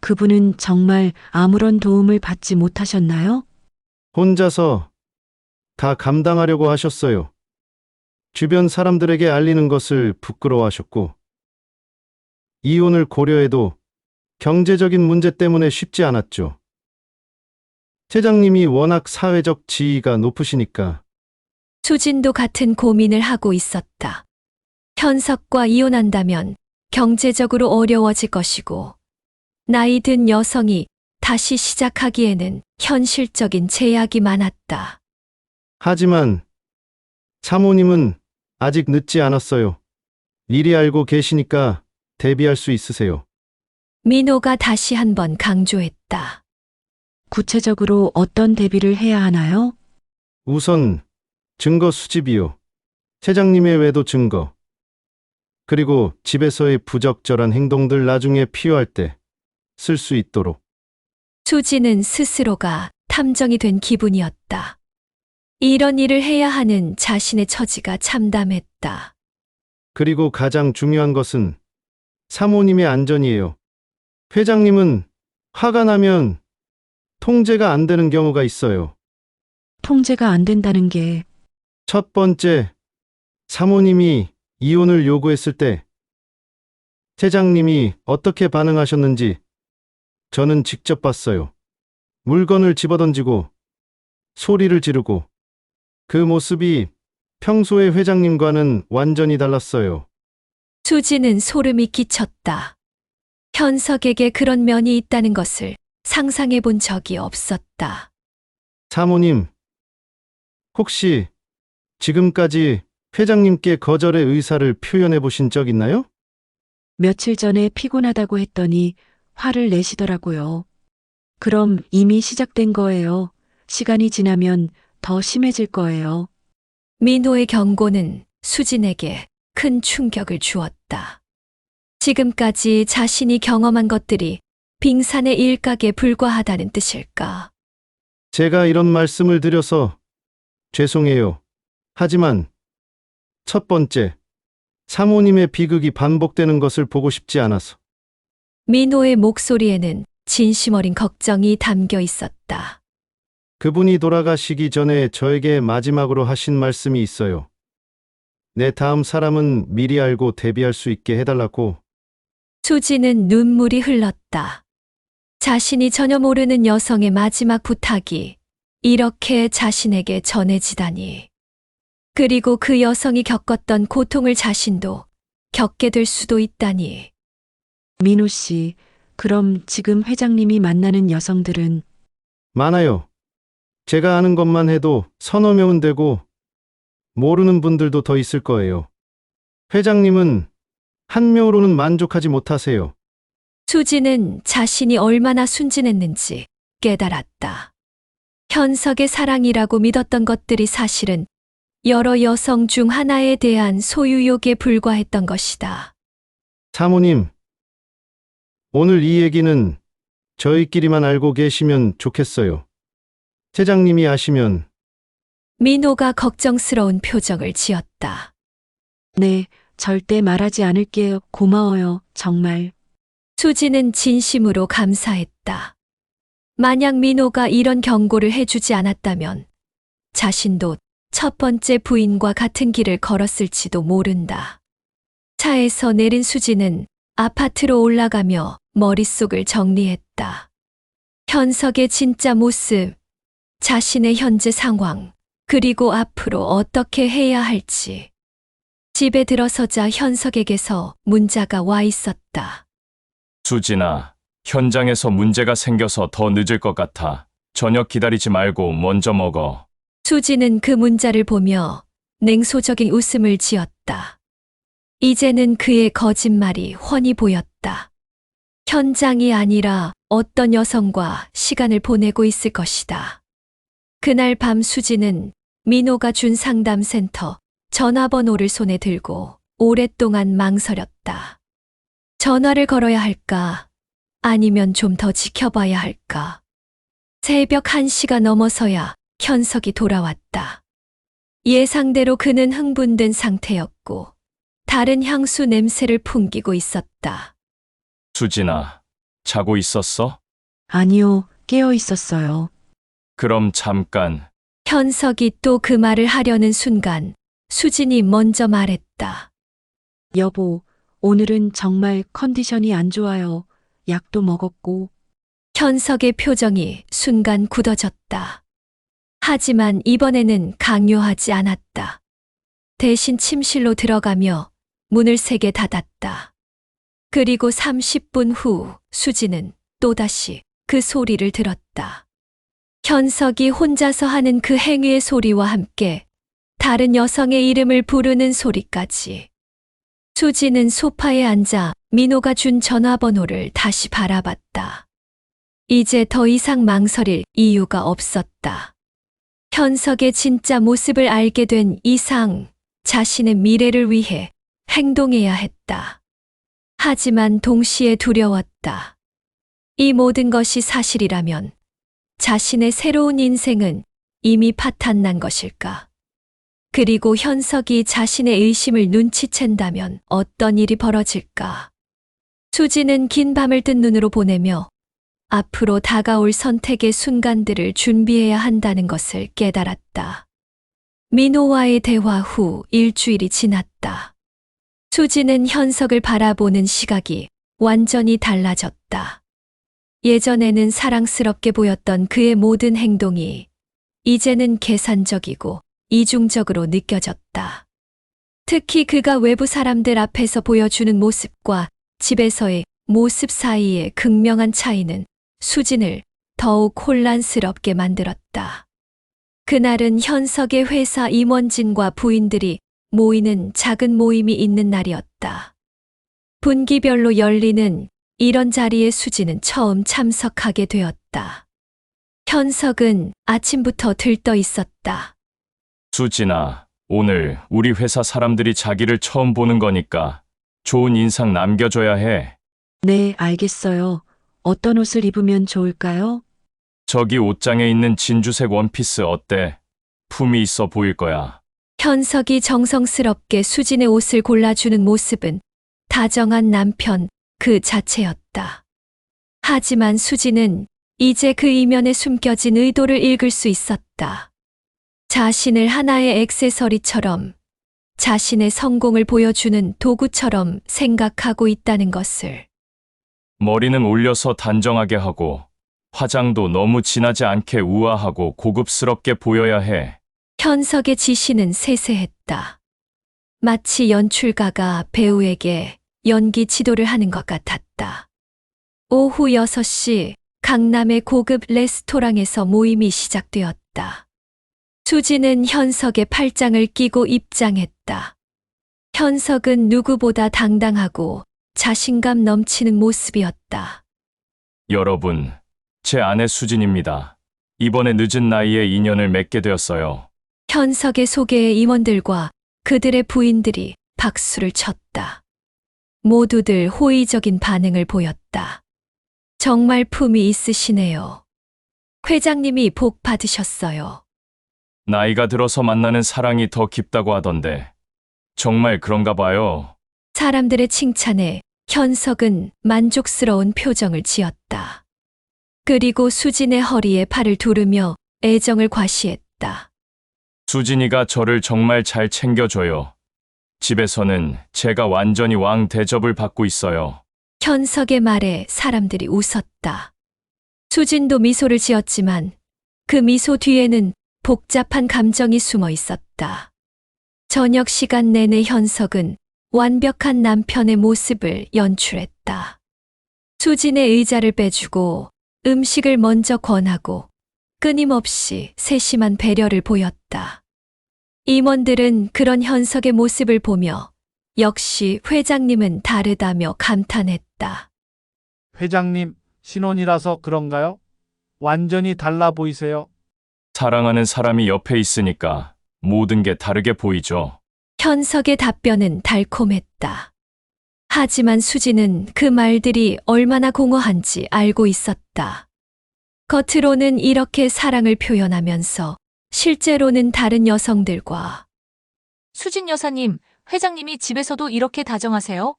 C: 그분은 정말 아무런 도움을 받지 못하셨나요?
F: 혼자서 다 감당하려고 하셨어요. 주변 사람들에게 알리는 것을 부끄러워하셨고, 이혼을 고려해도 경제적인 문제 때문에 쉽지 않았죠. 회장님이 워낙 사회적 지위가 높으시니까.
A: 수진도 같은 고민을 하고 있었다. 현석과 이혼한다면 경제적으로 어려워질 것이고, 나이 든 여성이 다시 시작하기에는 현실적인 제약이 많았다.
F: 하지만 사모님은 아직 늦지 않았어요. 미리 알고 계시니까 대비할 수 있으세요.
A: 민호가 다시 한번 강조했다.
C: 구체적으로 어떤 대비를 해야 하나요?
F: 우선 증거 수집이요. 회장님의 외도 증거. 그리고 집에서의 부적절한 행동들 나중에 필요할 때 쓸 수 있도록.
A: 수지는 스스로가 탐정이 된 기분이었다. 이런 일을 해야 하는 자신의 처지가 참담했다.
F: 그리고 가장 중요한 것은 사모님의 안전이에요. 회장님은 화가 나면 통제가 안 되는 경우가 있어요.
C: 통제가 안 된다는 게
F: 첫 번째, 사모님이 이혼을 요구했을 때 회장님이 어떻게 반응하셨는지 저는 직접 봤어요. 물건을 집어던지고 소리를 지르고 그 모습이 평소의 회장님과는 완전히 달랐어요.
A: 수지는 소름이 끼쳤다. 현석에게 그런 면이 있다는 것을 상상해 본 적이 없었다.
F: 사모님, 혹시 지금까지 회장님께 거절의 의사를 표현해 보신 적 있나요?
C: 며칠 전에 피곤하다고 했더니 화를 내시더라고요. 그럼 이미 시작된 거예요. 시간이 지나면 더 심해질 거예요.
A: 민호의 경고는 수진에게 큰 충격을 주었다. 지금까지 자신이 경험한 것들이 빙산의 일각에 불과하다는 뜻일까?
F: 제가 이런 말씀을 드려서 죄송해요. 하지만 첫 번째, 사모님의 비극이 반복되는 것을 보고 싶지 않아서.
A: 민호의 목소리에는 진심 어린 걱정이 담겨 있었다.
F: 그분이 돌아가시기 전에 저에게 마지막으로 하신 말씀이 있어요. 내 다음 사람은 미리 알고 대비할 수 있게 해달라고.
A: 수지는 눈물이 흘렀다. 자신이 전혀 모르는 여성의 마지막 부탁이 이렇게 자신에게 전해지다니. 그리고 그 여성이 겪었던 고통을 자신도 겪게 될 수도 있다니.
C: 민호 씨, 그럼 지금 회장님이 만나는 여성들은
F: 많아요. 제가 아는 것만 해도 서너 명은 되고 모르는 분들도 더 있을 거예요. 회장님은 한 명으로는 만족하지 못하세요.
A: 수지는 자신이 얼마나 순진했는지 깨달았다. 현석의 사랑이라고 믿었던 것들이 사실은 여러 여성 중 하나에 대한 소유욕에 불과했던 것이다.
F: 사모님, 오늘 이 얘기는 저희끼리만 알고 계시면 좋겠어요. 회장님이 아시면
A: 민호가 걱정스러운 표정을 지었다.
C: 네, 절대 말하지 않을게요. 고마워요. 정말.
A: 수지는 진심으로 감사했다. 만약 민호가 이런 경고를 해주지 않았다면 자신도 첫 번째 부인과 같은 길을 걸었을지도 모른다. 차에서 내린 수지는 아파트로 올라가며 머릿속을 정리했다. 현석의 진짜 모습, 자신의 현재 상황, 그리고 앞으로 어떻게 해야 할지. 집에 들어서자 현석에게서 문자가 와 있었다.
B: 수진아, 현장에서 문제가 생겨서 더 늦을 것 같아. 저녁 기다리지 말고 먼저 먹어.
A: 수지는 그 문자를 보며 냉소적인 웃음을 지었다. 이제는 그의 거짓말이 훤히 보였다. 현장이 아니라 어떤 여성과 시간을 보내고 있을 것이다. 그날 밤 수지는 민호가 준 상담센터 전화번호를 손에 들고 오랫동안 망설였다. 전화를 걸어야 할까? 아니면 좀 더 지켜봐야 할까? 새벽 1시가 넘어서야 현석이 돌아왔다. 예상대로 그는 흥분된 상태였고 다른 향수 냄새를 풍기고 있었다.
B: 수진아, 자고 있었어?
C: 아니요, 깨어 있었어요.
B: 그럼 잠깐.
A: 현석이 또 그 말을 하려는 순간 수진이 먼저 말했다.
C: 여보, 오늘은 정말 컨디션이 안 좋아요. 약도 먹었고.
A: 현석의 표정이 순간 굳어졌다. 하지만 이번에는 강요하지 않았다. 대신 침실로 들어가며 문을 세게 닫았다. 그리고 30분 후 수지는 또다시 그 소리를 들었다. 현석이 혼자서 하는 그 행위의 소리와 함께 다른 여성의 이름을 부르는 소리까지. 수지는 소파에 앉아 민호가 준 전화번호를 다시 바라봤다. 이제 더 이상 망설일 이유가 없었다. 현석의 진짜 모습을 알게 된 이상 자신의 미래를 위해 행동해야 했다. 하지만 동시에 두려웠다. 이 모든 것이 사실이라면 자신의 새로운 인생은 이미 파탄난 것일까? 그리고 현석이 자신의 의심을 눈치챈다면 어떤 일이 벌어질까? 수지는 긴 밤을 뜬 눈으로 보내며 앞으로 다가올 선택의 순간들을 준비해야 한다는 것을 깨달았다. 민호와의 대화 후 일주일이 지났다. 수지는 현석을 바라보는 시각이 완전히 달라졌다. 예전에는 사랑스럽게 보였던 그의 모든 행동이 이제는 계산적이고 이중적으로 느껴졌다. 특히 그가 외부 사람들 앞에서 보여주는 모습과 집에서의 모습 사이의 극명한 차이는 수진을 더욱 혼란스럽게 만들었다. 그날은 현석의 회사 임원진과 부인들이 모이는 작은 모임이 있는 날이었다. 분기별로 열리는 이런 자리에 수지는 처음 참석하게 되었다. 현석은 아침부터 들떠 있었다.
B: 수진아, 오늘 우리 회사 사람들이 자기를 처음 보는 거니까 좋은 인상 남겨줘야 해.
C: 네, 알겠어요. 어떤 옷을 입으면 좋을까요?
B: 저기 옷장에 있는 진주색 원피스 어때? 품이 있어 보일 거야.
A: 현석이 정성스럽게 수진의 옷을 골라주는 모습은 다정한 남편 그 자체였다. 하지만 수진은 이제 그 이면에 숨겨진 의도를 읽을 수 있었다. 자신을 하나의 액세서리처럼, 자신의 성공을 보여주는 도구처럼 생각하고 있다는 것을.
B: 머리는 올려서 단정하게 하고 화장도 너무 진하지 않게 우아하고 고급스럽게 보여야 해.
A: 현석의 지시는 세세했다. 마치 연출가가 배우에게 연기 지도를 하는 것 같았다. 오후 6시 강남의 고급 레스토랑에서 모임이 시작되었다. 수지는 현석의 팔짱을 끼고 입장했다. 현석은 누구보다 당당하고 자신감 넘치는 모습이었다.
B: 여러분, 제 아내 수진입니다. 이번에 늦은 나이에 인연을 맺게 되었어요.
A: 현석의 소개의 임원들과 그들의 부인들이 박수를 쳤다. 모두들 호의적인 반응을 보였다. 정말 품이 있으시네요. 회장님이 복 받으셨어요.
B: 나이가 들어서 만나는 사랑이 더 깊다고 하던데 정말 그런가 봐요.
A: 사람들의 칭찬에 현석은 만족스러운 표정을 지었다. 그리고 수진의 허리에 팔을 두르며 애정을 과시했다.
B: 수진이가 저를 정말 잘 챙겨줘요. 집에서는 제가 완전히 왕 대접을 받고 있어요.
A: 현석의 말에 사람들이 웃었다. 수진도 미소를 지었지만 그 미소 뒤에는 복잡한 감정이 숨어 있었다. 저녁 시간 내내 현석은 완벽한 남편의 모습을 연출했다. 수진의 의자를 빼주고 음식을 먼저 권하고 끊임없이 세심한 배려를 보였다. 임원들은 그런 현석의 모습을 보며 역시 회장님은 다르다며 감탄했다.
G: 회장님, 신혼이라서 그런가요? 완전히 달라 보이세요.
B: 사랑하는 사람이 옆에 있으니까 모든 게 다르게 보이죠.
A: 현석의 답변은 달콤했다. 하지만 수지는 그 말들이 얼마나 공허한지 알고 있었다. 겉으로는 이렇게 사랑을 표현하면서 실제로는 다른 여성들과
H: 수진 여사님, 회장님이 집에서도 이렇게 다정하세요?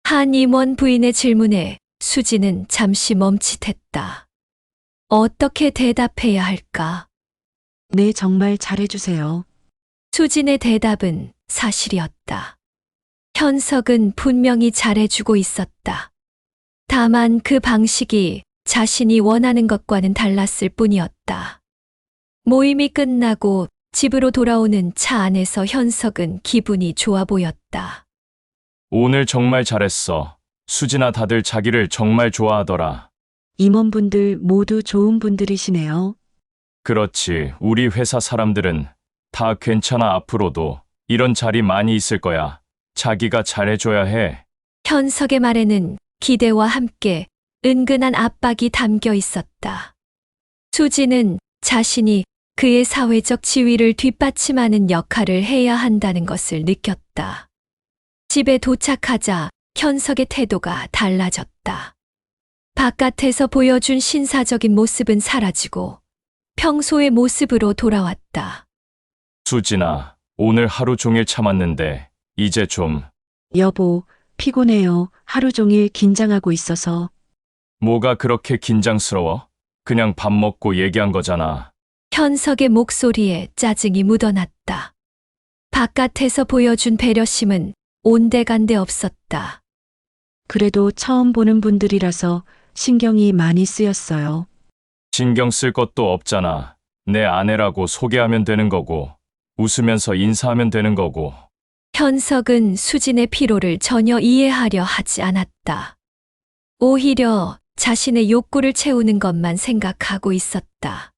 A: 한 임원 부인의 질문에 수지는 잠시 멈칫했다. 어떻게 대답해야 할까?
C: 네, 정말 잘해주세요.
A: 수진의 대답은 사실이었다. 현석은 분명히 잘해주고 있었다. 다만 그 방식이 자신이 원하는 것과는 달랐을 뿐이었다. 모임이 끝나고 집으로 돌아오는 차 안에서 현석은 기분이 좋아 보였다.
B: 오늘 정말 잘했어. 수진아, 다들 자기를 정말 좋아하더라.
C: 임원분들 모두 좋은 분들이시네요.
B: 그렇지. 우리 회사 사람들은 다 괜찮아. 앞으로도 이런 자리 많이 있을 거야. 자기가 잘해줘야 해.
A: 현석의 말에는 기대와 함께 은근한 압박이 담겨 있었다. 수지는 자신이 그의 사회적 지위를 뒷받침하는 역할을 해야 한다는 것을 느꼈다. 집에 도착하자 현석의 태도가 달라졌다. 바깥에서 보여준 신사적인 모습은 사라지고 평소의 모습으로 돌아왔다.
B: 수진아, 오늘 하루 종일 참았는데 이제 좀.
C: 여보, 피곤해요. 하루 종일 긴장하고 있어서.
B: 뭐가 그렇게 긴장스러워? 그냥 밥 먹고 얘기한 거잖아.
A: 현석의 목소리에 짜증이 묻어났다. 바깥에서 보여준 배려심은 온데간데 없었다.
C: 그래도 처음 보는 분들이라서 신경이 많이 쓰였어요.
B: 신경 쓸 것도 없잖아. 내 아내라고 소개하면 되는 거고, 웃으면서 인사하면 되는 거고.
A: 현석은 수진의 피로를 전혀 이해하려 하지 않았다. 오히려 자신의 욕구를 채우는 것만 생각하고 있었다.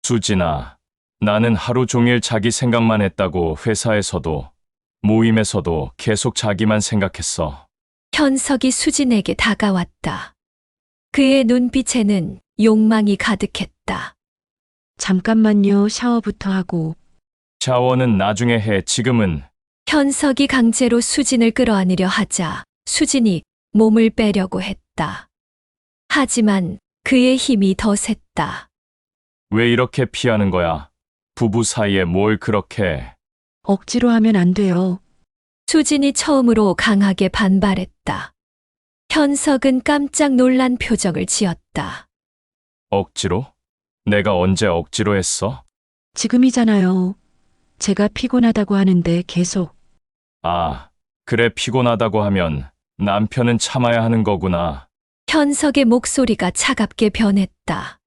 B: 수진아, 나는 하루 종일 자기 생각만 했다고. 회사에서도 모임에서도 계속 자기만 생각했어.
A: 현석이 수진에게 다가왔다. 그의 눈빛에는 욕망이 가득했다.
C: 잠깐만요, 샤워부터 하고.
B: 샤워는 나중에 해. 지금은.
A: 현석이 강제로 수진을 끌어안으려 하자 수진이 몸을 빼려고 했다. 하지만 그의 힘이 더 셌다.
B: 왜 이렇게 피하는 거야? 부부 사이에 뭘 그렇게.
C: 억지로 하면 안 돼요.
A: 수진이 처음으로 강하게 반발했다. 현석은 깜짝 놀란 표정을 지었다.
B: 억지로? 내가 언제 억지로 했어?
C: 지금이잖아요. 제가 피곤하다고 하는데 계속.
B: 아, 그래, 피곤하다고 하면 남편은 참아야 하는 거구나.
A: 현석의 목소리가 차갑게 변했다.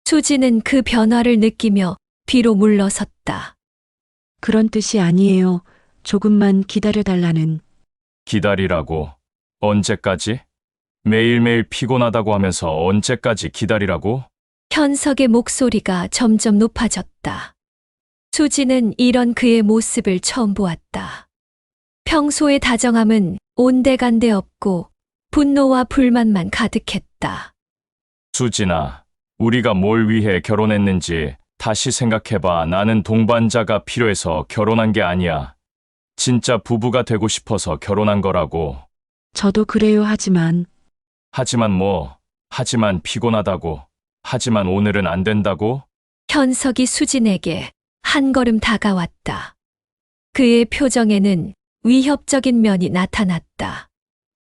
A: 수지는 그 변화를 느끼며 뒤로 물러섰다.
C: 그런 뜻이 아니에요. 조금만 기다려달라는.
B: 기다리라고? 언제까지? 매일매일 피곤하다고 하면서 언제까지 기다리라고?
A: 현석의 목소리가 점점 높아졌다. 수지는 이런 그의 모습을 처음 보았다. 평소의 다정함은 온데간데 없고 분노와 불만만 가득했다.
B: 수진아, 우리가 뭘 위해 결혼했는지 다시 생각해봐. 나는 동반자가 필요해서 결혼한 게 아니야. 진짜 부부가 되고 싶어서 결혼한 거라고.
C: 저도 그래요. 하지만
B: 하지만 뭐, 하지만 피곤하다고. 하지만 오늘은 안 된다고?
A: 현석이 수진에게 한 걸음 다가왔다. 그의 표정에는 위협적인 면이 나타났다.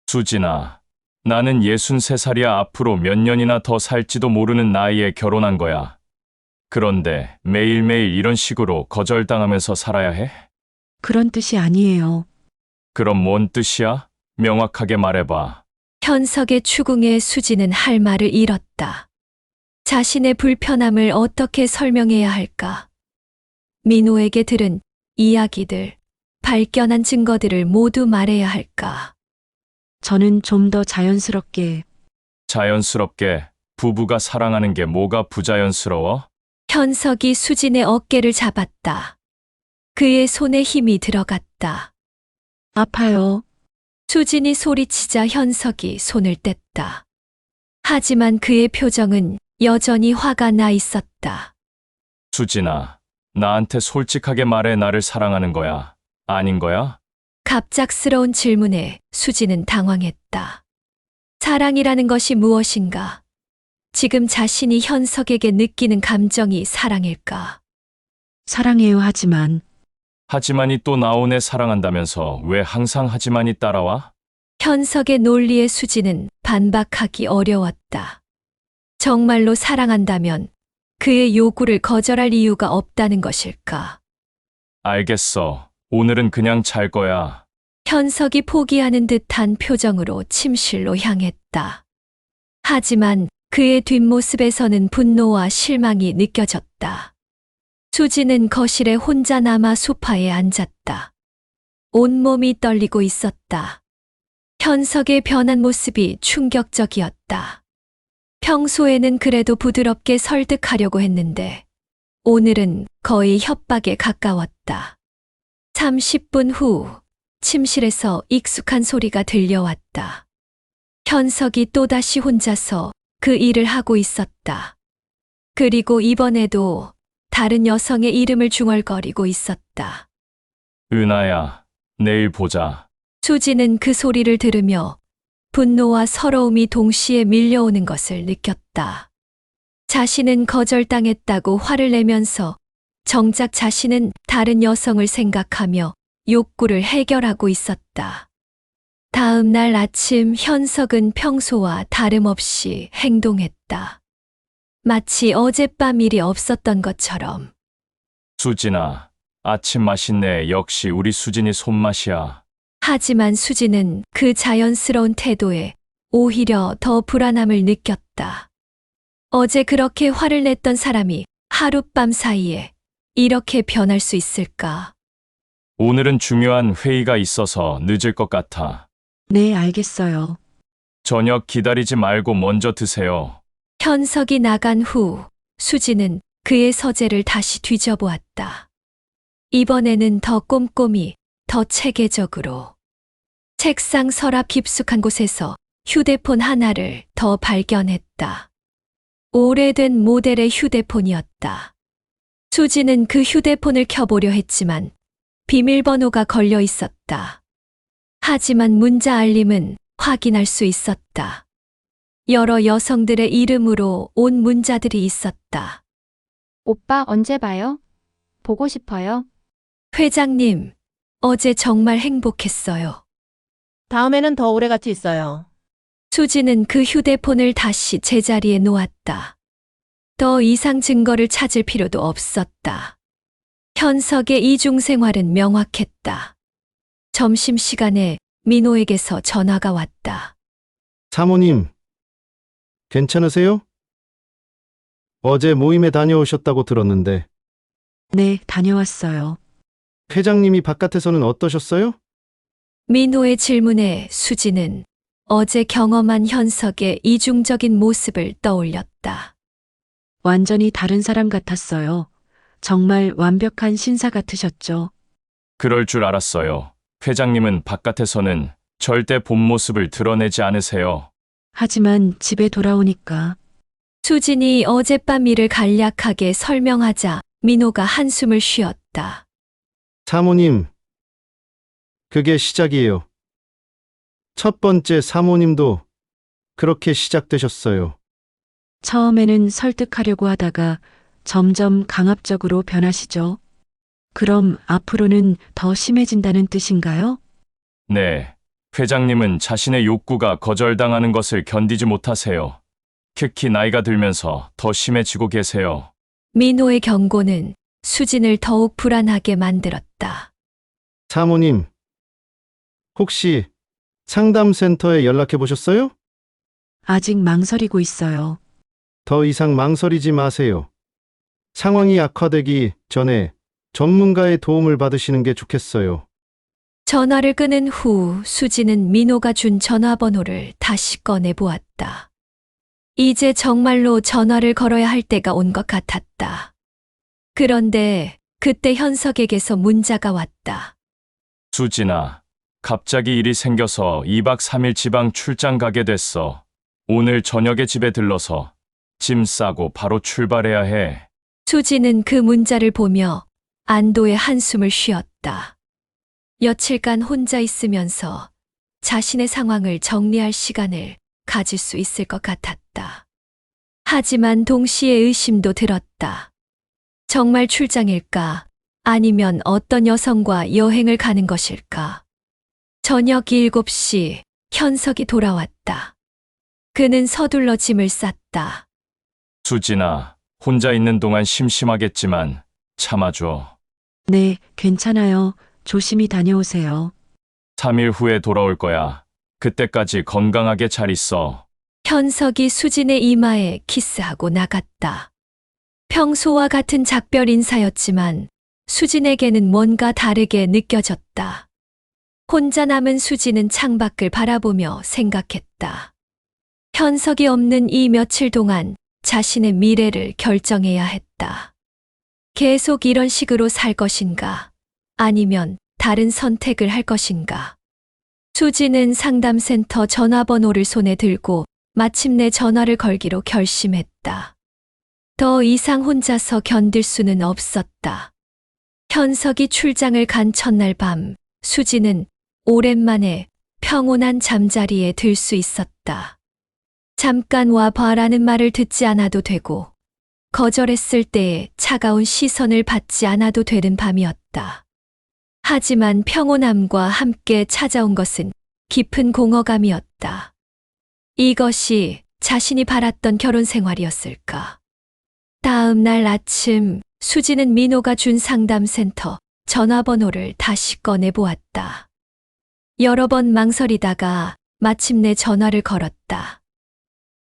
B: 수진아, 나는 63살이야. 앞으로 몇 년이나 더 살지도 모르는 나이에 결혼한 거야. 그런데 매일매일 이런 식으로 거절당하면서 살아야 해?
C: 그런 뜻이 아니에요.
B: 그럼 뭔 뜻이야? 명확하게 말해봐.
A: 현석의 추궁에 수진은 할 말을 잃었다. 자신의 불편함을 어떻게 설명해야 할까? 민호에게 들은 이야기들, 발견한 증거들을 모두 말해야 할까?
C: 저는 좀 더 자연스럽게
B: 자연스럽게 부부가 사랑하는 게 뭐가 부자연스러워?
A: 현석이 수진의 어깨를 잡았다. 그의 손에 힘이 들어갔다.
C: 아파요.
A: 수진이 소리치자 현석이 손을 뗐다. 하지만 그의 표정은 여전히 화가 나 있었다.
B: 수진아, 나한테 솔직하게 말해. 나를 사랑하는 거야? 아닌 거야?
A: 갑작스러운 질문에 수진은 당황했다. 사랑이라는 것이 무엇인가? 지금 자신이 현석에게 느끼는 감정이 사랑일까?
C: 사랑해요. 하지만
B: 하지만이 또 나오네. 사랑한다면서 왜 항상 하지만이 따라와?
A: 현석의 논리에 수진은 반박하기 어려웠다. 정말로 사랑한다면 그의 요구를 거절할 이유가 없다는 것일까?
B: 알겠어. 오늘은 그냥 잘 거야.
A: 현석이 포기하는 듯한 표정으로 침실로 향했다. 하지만 그의 뒷모습에서는 분노와 실망이 느껴졌다. 수진은 거실에 혼자 남아 소파에 앉았다. 온몸이 떨리고 있었다. 현석의 변한 모습이 충격적이었다. 평소에는 그래도 부드럽게 설득하려고 했는데 오늘은 거의 협박에 가까웠다. 30분 후 침실에서 익숙한 소리가 들려왔다. 현석이 또다시 혼자서 그 일을 하고 있었다. 그리고 이번에도 다른 여성의 이름을 중얼거리고 있었다.
B: 은하야, 내일 보자.
A: 수지는 그 소리를 들으며 분노와 서러움이 동시에 밀려오는 것을 느꼈다. 자신은 거절당했다고 화를 내면서 정작 자신은 다른 여성을 생각하며 욕구를 해결하고 있었다. 다음 날 아침 현석은 평소와 다름없이 행동했다. 마치 어젯밤 일이 없었던 것처럼.
B: 수진아, 아침 맛있네. 역시 우리 수진이 손맛이야.
A: 하지만 수지는 그 자연스러운 태도에 오히려 더 불안함을 느꼈다. 어제 그렇게 화를 냈던 사람이 하룻밤 사이에 이렇게 변할 수 있을까?
B: 오늘은 중요한 회의가 있어서 늦을 것 같아.
C: 네, 알겠어요.
B: 저녁 기다리지 말고 먼저 드세요.
A: 현석이 나간 후 수지는 그의 서재를 다시 뒤져보았다. 이번에는 더 꼼꼼히, 더 체계적으로. 책상 서랍 깊숙한 곳에서 휴대폰 하나를 더 발견했다. 오래된 모델의 휴대폰이었다. 수지는 그 휴대폰을 켜보려 했지만 비밀번호가 걸려 있었다. 하지만 문자 알림은 확인할 수 있었다. 여러 여성들의 이름으로 온 문자들이 있었다.
I: 오빠 언제 봐요? 보고 싶어요.
A: 회장님, 어제 정말 행복했어요.
J: 다음에는 더 오래 같이 있어요.
A: 수지는 그 휴대폰을 다시 제자리에 놓았다. 더 이상 증거를 찾을 필요도 없었다. 현석의 이중 생활은 명확했다. 점심시간에 민호에게서 전화가 왔다.
F: 사모님, 괜찮으세요? 어제 모임에 다녀오셨다고 들었는데
C: 네, 다녀왔어요.
F: 회장님이 바깥에서는 어떠셨어요?
A: 민호의 질문에 수지는 어제 경험한 현석의 이중적인 모습을 떠올렸다.
C: 완전히 다른 사람 같았어요. 정말 완벽한 신사 같으셨죠.
B: 그럴 줄 알았어요. 회장님은 바깥에서는 절대 본 모습을 드러내지 않으세요.
C: 하지만 집에 돌아오니까
A: 수진이 어젯밤 일을 간략하게 설명하자 민호가 한숨을 쉬었다.
F: 사모님, 그게 시작이에요. 첫 번째 사모님도 그렇게 시작되셨어요.
C: 처음에는 설득하려고 하다가 점점 강압적으로 변하시죠. 그럼 앞으로는 더 심해진다는 뜻인가요?
B: 네, 회장님은 자신의 욕구가 거절당하는 것을 견디지 못하세요. 특히 나이가 들면서 더 심해지고 계세요.
A: 민호의 경고는 수진을 더욱 불안하게 만들었다.
F: 사모님, 혹시 상담센터에 연락해 보셨어요?
C: 아직 망설이고 있어요.
F: 더 이상 망설이지 마세요. 상황이 악화되기 전에 전문가의 도움을 받으시는 게 좋겠어요.
A: 전화를 끊은 후 수진은 민호가 준 전화번호를 다시 꺼내 보았다. 이제 정말로 전화를 걸어야 할 때가 온 것 같았다. 그런데 그때 현석에게서 문자가 왔다.
B: 수진아, 갑자기 일이 생겨서 2박 3일 지방 출장 가게 됐어. 오늘 저녁에 집에 들러서 짐 싸고 바로 출발해야 해.
A: 수진은 그 문자를 보며 안도의 한숨을 쉬었다. 며칠간 혼자 있으면서 자신의 상황을 정리할 시간을 가질 수 있을 것 같았다. 하지만 동시에 의심도 들었다. 정말 출장일까? 아니면 어떤 여성과 여행을 가는 것일까? 저녁 7시 현석이 돌아왔다. 그는 서둘러 짐을 쌌다.
B: 수진아, 혼자 있는 동안 심심하겠지만 참아줘.
C: 네, 괜찮아요. 조심히 다녀오세요.
B: 3일 후에 돌아올 거야. 그때까지 건강하게 잘 있어.
A: 현석이 수진의 이마에 키스하고 나갔다. 평소와 같은 작별 인사였지만 수진에게는 뭔가 다르게 느껴졌다. 혼자 남은 수진은 창밖을 바라보며 생각했다. 현석이 없는 이 며칠 동안 자신의 미래를 결정해야 했다. 계속 이런 식으로 살 것인가? 아니면 다른 선택을 할 것인가? 수진은 상담센터 전화번호를 손에 들고 마침내 전화를 걸기로 결심했다. 더 이상 혼자서 견딜 수는 없었다. 현석이 출장을 간 첫날 밤, 수진은 오랜만에 평온한 잠자리에 들 수 있었다. 잠깐 와봐라는 말을 듣지 않아도 되고, 거절했을 때의 차가운 시선을 받지 않아도 되는 밤이었다. 하지만 평온함과 함께 찾아온 것은 깊은 공허감이었다. 이것이 자신이 바랐던 결혼 생활이었을까? 다음 날 아침, 수진은 민호가 준 상담센터 전화번호를 다시 꺼내 보았다. 여러 번 망설이다가 마침내 전화를 걸었다.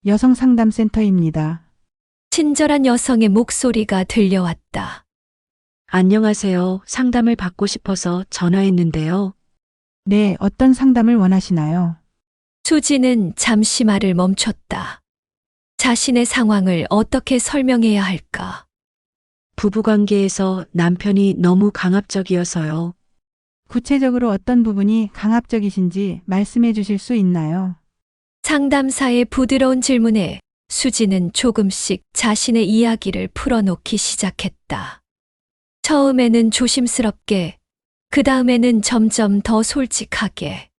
K: 여성 상담센터입니다.
A: 친절한 여성의 목소리가 들려왔다.
C: 안녕하세요. 상담을 받고 싶어서 전화했는데요.
K: 네, 어떤 상담을 원하시나요?
A: 수진은 잠시 말을 멈췄다. 자신의 상황을 어떻게 설명해야 할까?
C: 부부관계에서 남편이 너무 강압적이어서요.
K: 구체적으로 어떤 부분이 강압적이신지 말씀해 주실 수 있나요?
A: 상담사의 부드러운 질문에 수진은 조금씩 자신의 이야기를 풀어놓기 시작했다. 처음에는 조심스럽게, 그 다음에는 점점 더 솔직하게.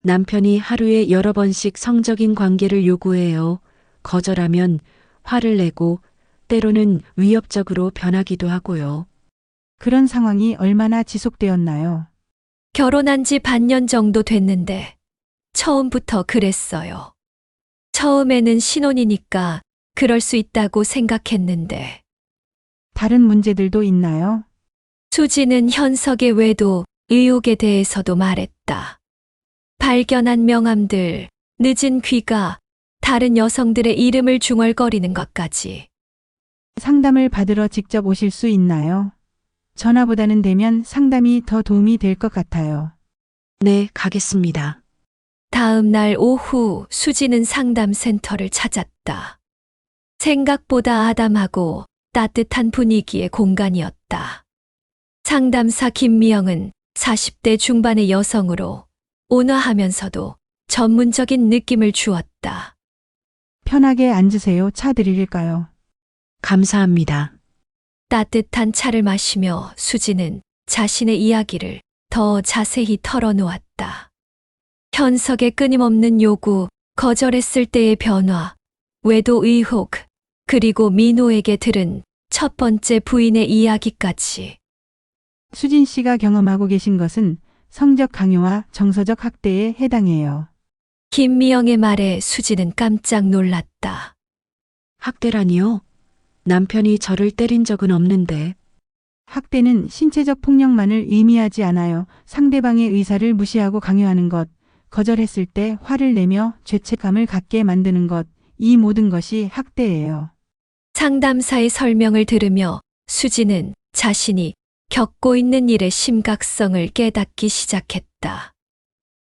C: 남편이 하루에 여러 번씩 성적인 관계를 요구해요. 거절하면 화를 내고 때로는 위협적으로 변하기도 하고요.
K: 그런 상황이 얼마나 지속되었나요?
A: 결혼한 지 반년 정도 됐는데 처음부터 그랬어요. 처음에는 신혼이니까 그럴 수 있다고 생각했는데.
K: 다른 문제들도 있나요?
A: 수지는 현석의 외도, 의혹에 대해서도 말했다. 발견한 명함들, 늦은 귀가, 다른 여성들의 이름을 중얼거리는 것까지.
K: 상담을 받으러 직접 오실 수 있나요? 전화보다는 되면 상담이 더 도움이 될 것 같아요.
C: 네, 가겠습니다.
A: 다음 날 오후 수지는 상담센터를 찾았다. 생각보다 아담하고 따뜻한 분위기의 공간이었다. 상담사 김미영은 40대 중반의 여성으로 온화하면서도 전문적인 느낌을 주었다.
K: 편하게 앉으세요. 차 드릴까요?
C: 감사합니다.
A: 따뜻한 차를 마시며 수지는 자신의 이야기를 더 자세히 털어놓았다. 현석의 끊임없는 요구, 거절했을 때의 변화, 외도 의혹, 그리고 민호에게 들은 첫 번째 부인의 이야기까지.
K: 수진 씨가 경험하고 계신 것은 성적 강요와 정서적 학대에 해당해요.
A: 김미영의 말에 수지는 깜짝 놀랐다.
C: 학대라니요? 남편이 저를 때린 적은 없는데.
K: 학대는 신체적 폭력만을 의미하지 않아요. 상대방의 의사를 무시하고 강요하는 것, 거절했을 때 화를 내며 죄책감을 갖게 만드는 것, 이 모든 것이 학대예요.
A: 상담사의 설명을 들으며 수지는 자신이 겪고 있는 일의 심각성을 깨닫기 시작했다.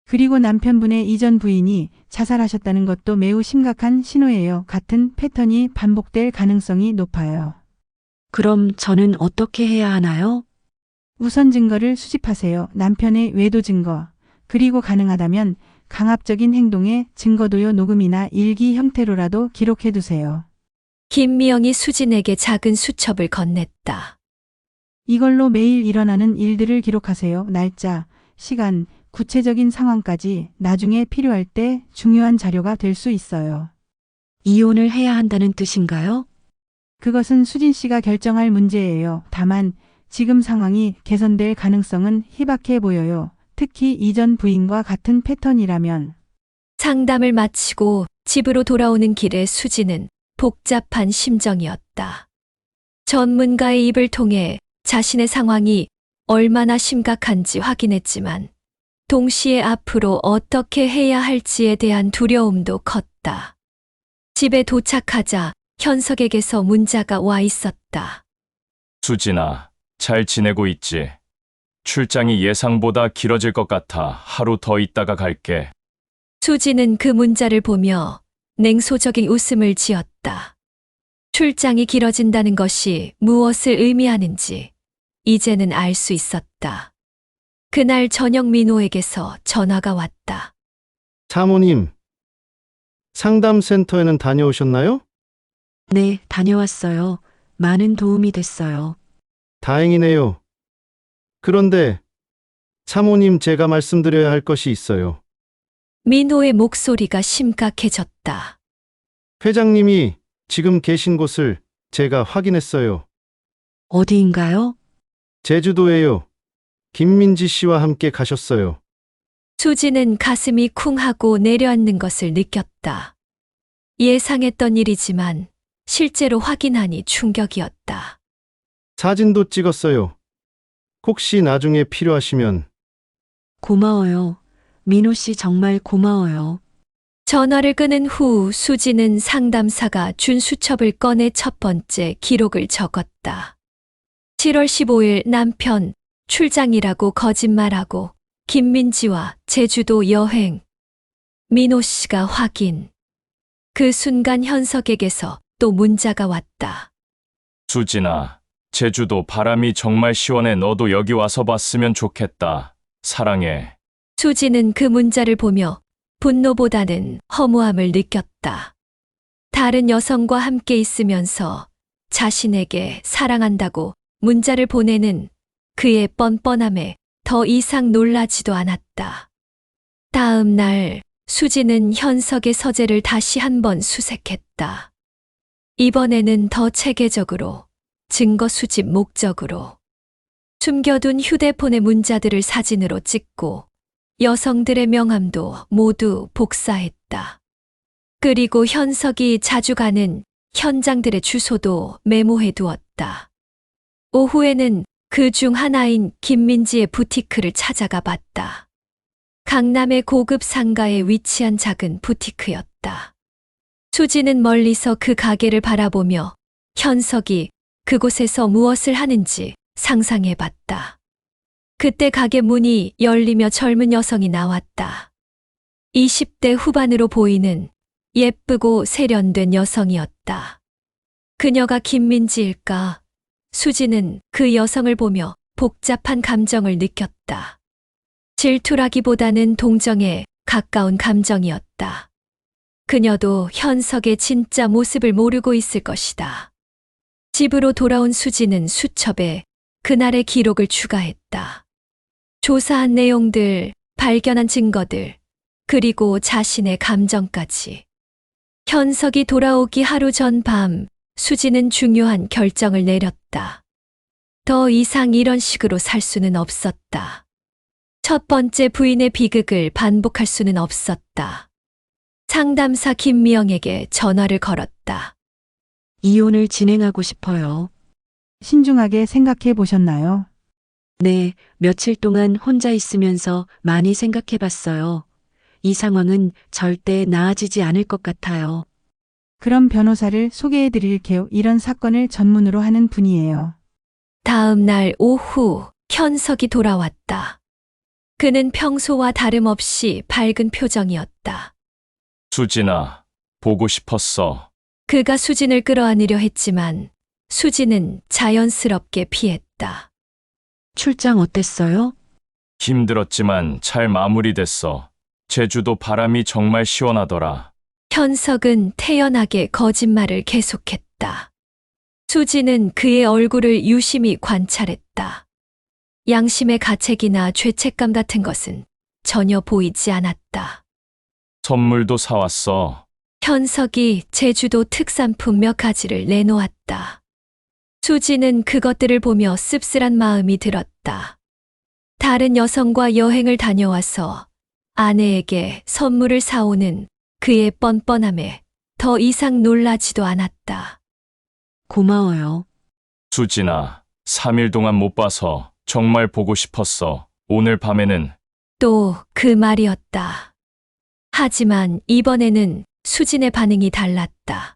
K: 그리고 남편분의 이전 부인이 자살하셨다는 것도 매우 심각한 신호예요. 같은 패턴이 반복될 가능성이 높아요.
C: 그럼 저는 어떻게 해야 하나요?
K: 우선 증거를 수집하세요. 남편의 외도 증거, 그리고 가능하다면 강압적인 행동의 증거도요. 녹음이나 일기 형태로라도 기록해 두세요.
A: 김미영이 수진에게 작은 수첩을 건넸다.
K: 이걸로 매일 일어나는 일들을 기록하세요. 날짜, 시간, 구체적인 상황까지 나중에 필요할 때 중요한 자료가 될 수 있어요.
C: 이혼을 해야 한다는 뜻인가요?
K: 그것은 수진 씨가 결정할 문제예요. 다만 지금 상황이 개선될 가능성은 희박해 보여요. 특히 이전 부인과 같은 패턴이라면.
A: 상담을 마치고 집으로 돌아오는 길에 수지는 복잡한 심정이었다. 전문가의 입을 통해 자신의 상황이 얼마나 심각한지 확인했지만 동시에 앞으로 어떻게 해야 할지에 대한 두려움도 컸다. 집에 도착하자 현석에게서 문자가 와 있었다.
B: 수진아, 잘 지내고 있지? 출장이 예상보다 길어질 것 같아. 하루 더 있다가 갈게.
A: 수지는 그 문자를 보며 냉소적인 웃음을 지었다. 출장이 길어진다는 것이 무엇을 의미하는지 이제는 알 수 있었다. 그날 저녁 민호에게서 전화가 왔다.
F: 사모님, 상담센터에는 다녀오셨나요?
C: 네, 다녀왔어요. 많은 도움이 됐어요.
F: 다행이네요. 그런데 사모님, 제가 말씀드려야 할 것이 있어요.
A: 민호의 목소리가 심각해졌다.
F: 회장님이 지금 계신 곳을 제가 확인했어요.
C: 어디인가요?
F: 제주도에요. 김민지 씨와 함께 가셨어요.
A: 수지는 가슴이 쿵 하고 내려앉는 것을 느꼈다. 예상했던 일이지만 실제로 확인하니 충격이었다.
F: 사진도 찍었어요. 혹시 나중에 필요하시면.
C: 고마워요. 민호 씨 정말 고마워요.
A: 전화를 끊은 후 수지는 상담사가 준 수첩을 꺼내 첫 번째 기록을 적었다. 7월 15일 남편 출장이라고 거짓말하고 김민지와 제주도 여행. 민호 씨가 확인. 그 순간 현석에게서 또 문자가 왔다.
B: 수진아, 제주도 바람이 정말 시원해. 너도 여기 와서 봤으면 좋겠다. 사랑해.
A: 수지는 그 문자를 보며 분노보다는 허무함을 느꼈다. 다른 여성과 함께 있으면서 자신에게 사랑한다고 문자를 보내는 그의 뻔뻔함에 더 이상 놀라지도 않았다. 다음 날 수지는 현석의 서재를 다시 한번 수색했다. 이번에는 더 체계적으로, 증거 수집 목적으로. 숨겨둔 휴대폰의 문자들을 사진으로 찍고 여성들의 명함도 모두 복사했다. 그리고 현석이 자주 가는 현장들의 주소도 메모해 두었다. 오후에는 그 중 하나인 김민지의 부티크를 찾아가 봤다. 강남의 고급 상가에 위치한 작은 부티크였다. 수지는 멀리서 그 가게를 바라보며 현석이 그곳에서 무엇을 하는지 상상해 봤다. 그때 가게 문이 열리며 젊은 여성이 나왔다. 20대 후반으로 보이는 예쁘고 세련된 여성이었다. 그녀가 김민지일까? 수지는 그 여성을 보며 복잡한 감정을 느꼈다. 질투라기보다는 동정에 가까운 감정이었다. 그녀도 현석의 진짜 모습을 모르고 있을 것이다. 집으로 돌아온 수지는 수첩에 그날의 기록을 추가했다. 조사한 내용들, 발견한 증거들, 그리고 자신의 감정까지. 현석이 돌아오기 하루 전 밤, 수지는 중요한 결정을 내렸다. 더 이상 이런 식으로 살 수는 없었다. 첫 번째 부인의 비극을 반복할 수는 없었다. 상담사 김미영에게 전화를 걸었다.
C: 이혼을 진행하고 싶어요.
K: 신중하게 생각해 보셨나요?
C: 네, 며칠 동안 혼자 있으면서 많이 생각해 봤어요. 이 상황은 절대 나아지지 않을 것 같아요.
K: 그럼 변호사를 소개해 드릴게요. 이런 사건을 전문으로 하는 분이에요.
A: 다음 날 오후 현석이 돌아왔다. 그는 평소와 다름없이 밝은 표정이었다.
B: 수진아, 보고 싶었어.
A: 그가 수진을 끌어안으려 했지만 수진은 자연스럽게 피했다.
C: 출장 어땠어요?
B: 힘들었지만 잘 마무리됐어. 제주도 바람이 정말 시원하더라.
A: 현석은 태연하게 거짓말을 계속했다. 수지는 그의 얼굴을 유심히 관찰했다. 양심의 가책이나 죄책감 같은 것은 전혀 보이지 않았다.
B: 선물도 사왔어.
A: 현석이 제주도 특산품 몇 가지를 내놓았다. 수지는 그것들을 보며 씁쓸한 마음이 들었다. 다른 여성과 여행을 다녀와서 아내에게 선물을 사오는 그의 뻔뻔함에 더 이상 놀라지도 않았다.
C: 고마워요.
B: 수진아, 3일 동안 못 봐서 정말 보고 싶었어. 오늘 밤에는
A: 또 그 말이었다. 하지만 이번에는 수진의 반응이 달랐다.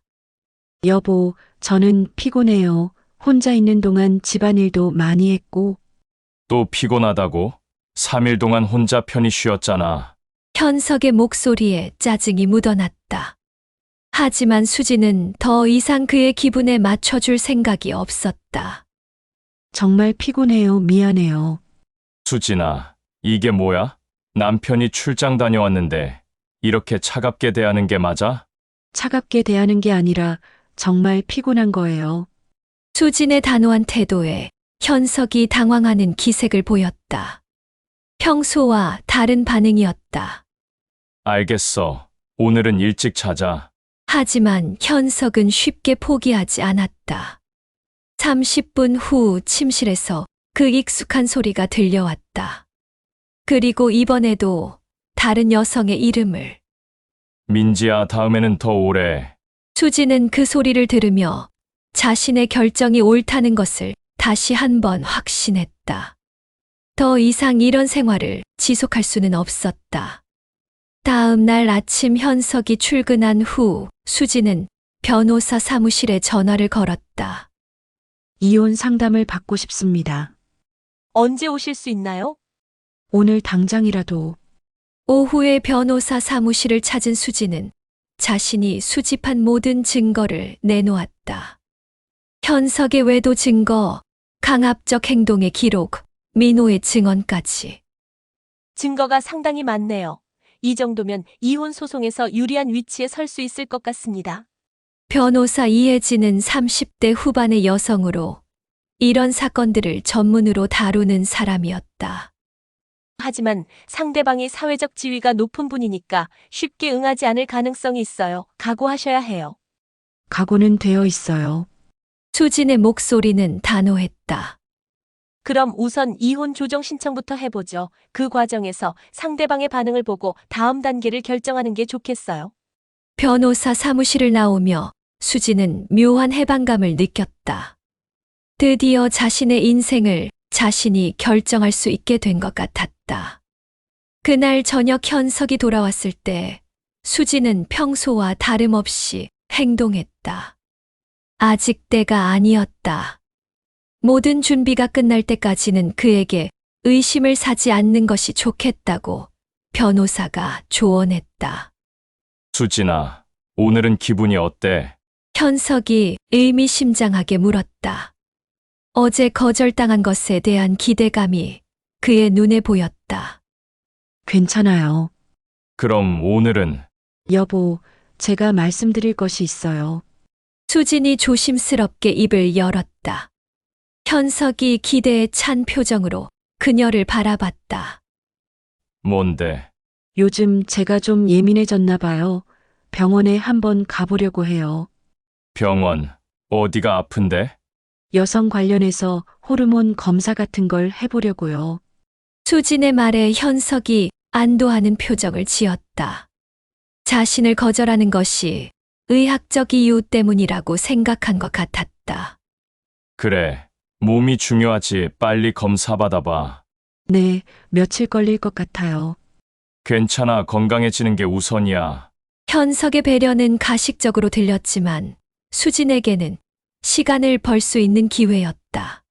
C: 여보, 저는 피곤해요. 혼자 있는 동안 집안일도 많이 했고.
B: 또 피곤하다고? 3일 동안 혼자 편히 쉬었잖아.
A: 현석의 목소리에 짜증이 묻어났다. 하지만 수지는 더 이상 그의 기분에 맞춰줄 생각이 없었다.
C: 정말 피곤해요. 미안해요.
B: 수진아, 이게 뭐야? 남편이 출장 다녀왔는데 이렇게 차갑게 대하는 게 맞아?
C: 차갑게 대하는 게 아니라 정말 피곤한 거예요.
A: 수진의 단호한 태도에 현석이 당황하는 기색을 보였다. 평소와 다른 반응이었다.
B: 알겠어. 오늘은 일찍 자자.
A: 하지만 현석은 쉽게 포기하지 않았다. 30분 후 침실에서 그 익숙한 소리가 들려왔다. 그리고 이번에도 다른 여성의 이름을.
B: 민지야, 다음에는 더 오래.
A: 수지는 그 소리를 들으며 자신의 결정이 옳다는 것을 다시 한번 확신했다. 더 이상 이런 생활을 지속할 수는 없었다. 다음 날 아침 현석이 출근한 후 수지는 변호사 사무실에 전화를 걸었다.
C: 이혼 상담을 받고 싶습니다.
J: 언제 오실 수 있나요?
C: 오늘 당장이라도.
A: 오후에 변호사 사무실을 찾은 수지는 자신이 수집한 모든 증거를 내놓았다. 현석의 외도 증거, 강압적 행동의 기록, 민호의 증언까지.
J: 증거가 상당히 많네요. 이 정도면 이혼 소송에서 유리한 위치에 설 수 있을 것 같습니다.
A: 변호사 이혜진은 30대 후반의 여성으로 이런 사건들을 전문으로 다루는 사람이었다.
J: 하지만 상대방이 사회적 지위가 높은 분이니까 쉽게 응하지 않을 가능성이 있어요. 각오하셔야 해요.
C: 각오는 되어 있어요.
A: 수진의 목소리는 단호했다.
J: 그럼 우선 이혼 조정 신청부터 해보죠. 그 과정에서 상대방의 반응을 보고 다음 단계를 결정하는 게 좋겠어요.
A: 변호사 사무실을 나오며 수지는 묘한 해방감을 느꼈다. 드디어 자신의 인생을 자신이 결정할 수 있게 된 것 같았다. 그날 저녁 현석이 돌아왔을 때 수지는 평소와 다름없이 행동했다. 아직 때가 아니었다. 모든 준비가 끝날 때까지는 그에게 의심을 사지 않는 것이 좋겠다고 변호사가 조언했다.
B: 수진아, 오늘은 기분이 어때?
A: 현석이 의미심장하게 물었다. 어제 거절당한 것에 대한 기대감이 그의 눈에 보였다.
C: 괜찮아요.
B: 그럼 오늘은
C: 여보, 제가 말씀드릴 것이 있어요.
A: 수진이 조심스럽게 입을 열었다. 현석이 기대에 찬 표정으로 그녀를 바라봤다.
B: 뭔데?
C: 요즘 제가 좀 예민해졌나 봐요. 병원에 한번 가보려고 해요.
B: 병원, 어디가 아픈데?
C: 여성 관련해서 호르몬 검사 같은 걸 해보려고요.
A: 수진의 말에 현석이 안도하는 표정을 지었다. 자신을 거절하는 것이 의학적 이유 때문이라고 생각한 것 같았다.
B: 그래, 몸이 중요하지. 빨리 검사 받아봐.
C: 네, 며칠 걸릴 것 같아요.
B: 괜찮아, 건강해지는 게 우선이야.
A: 현석의 배려는 가식적으로 들렸지만 수진에게는 시간을 벌 수 있는 기회였다.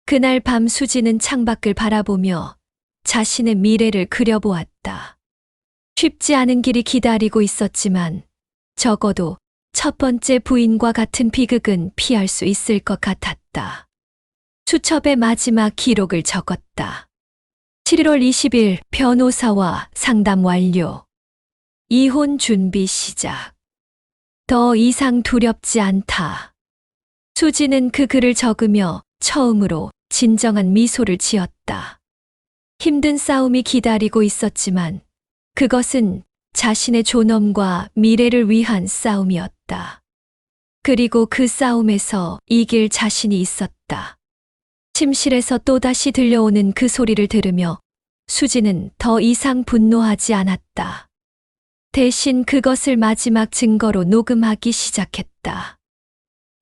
A: 그날 밤 수진은 창밖을 바라보며 자신의 미래를 그려보았다. 쉽지 않은 길이 기다리고 있었지만 적어도 첫 번째 부인과 같은 비극은 피할 수 있을 것 같았다. 수첩의 마지막 기록을 적었다. 7월 20일 변호사와 상담 완료. 이혼 준비 시작. 더 이상 두렵지 않다. 수지는 그 글을 적으며 처음으로 진정한 미소를 지었다. 힘든 싸움이 기다리고 있었지만 그것은 자신의 존엄과 미래를 위한 싸움이었다. 그리고 그 싸움에서 이길 자신이 있었다. 침실에서 또다시 들려오는 그 소리를 들으며 수지는 더 이상 분노하지 않았다. 대신 그것을 마지막 증거로 녹음하기 시작했다.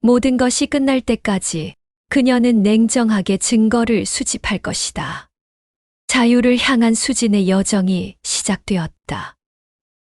A: 모든 것이 끝날 때까지 그녀는 냉정하게 증거를 수집할 것이다. 자유를 향한 수진의 여정이 시작되었다.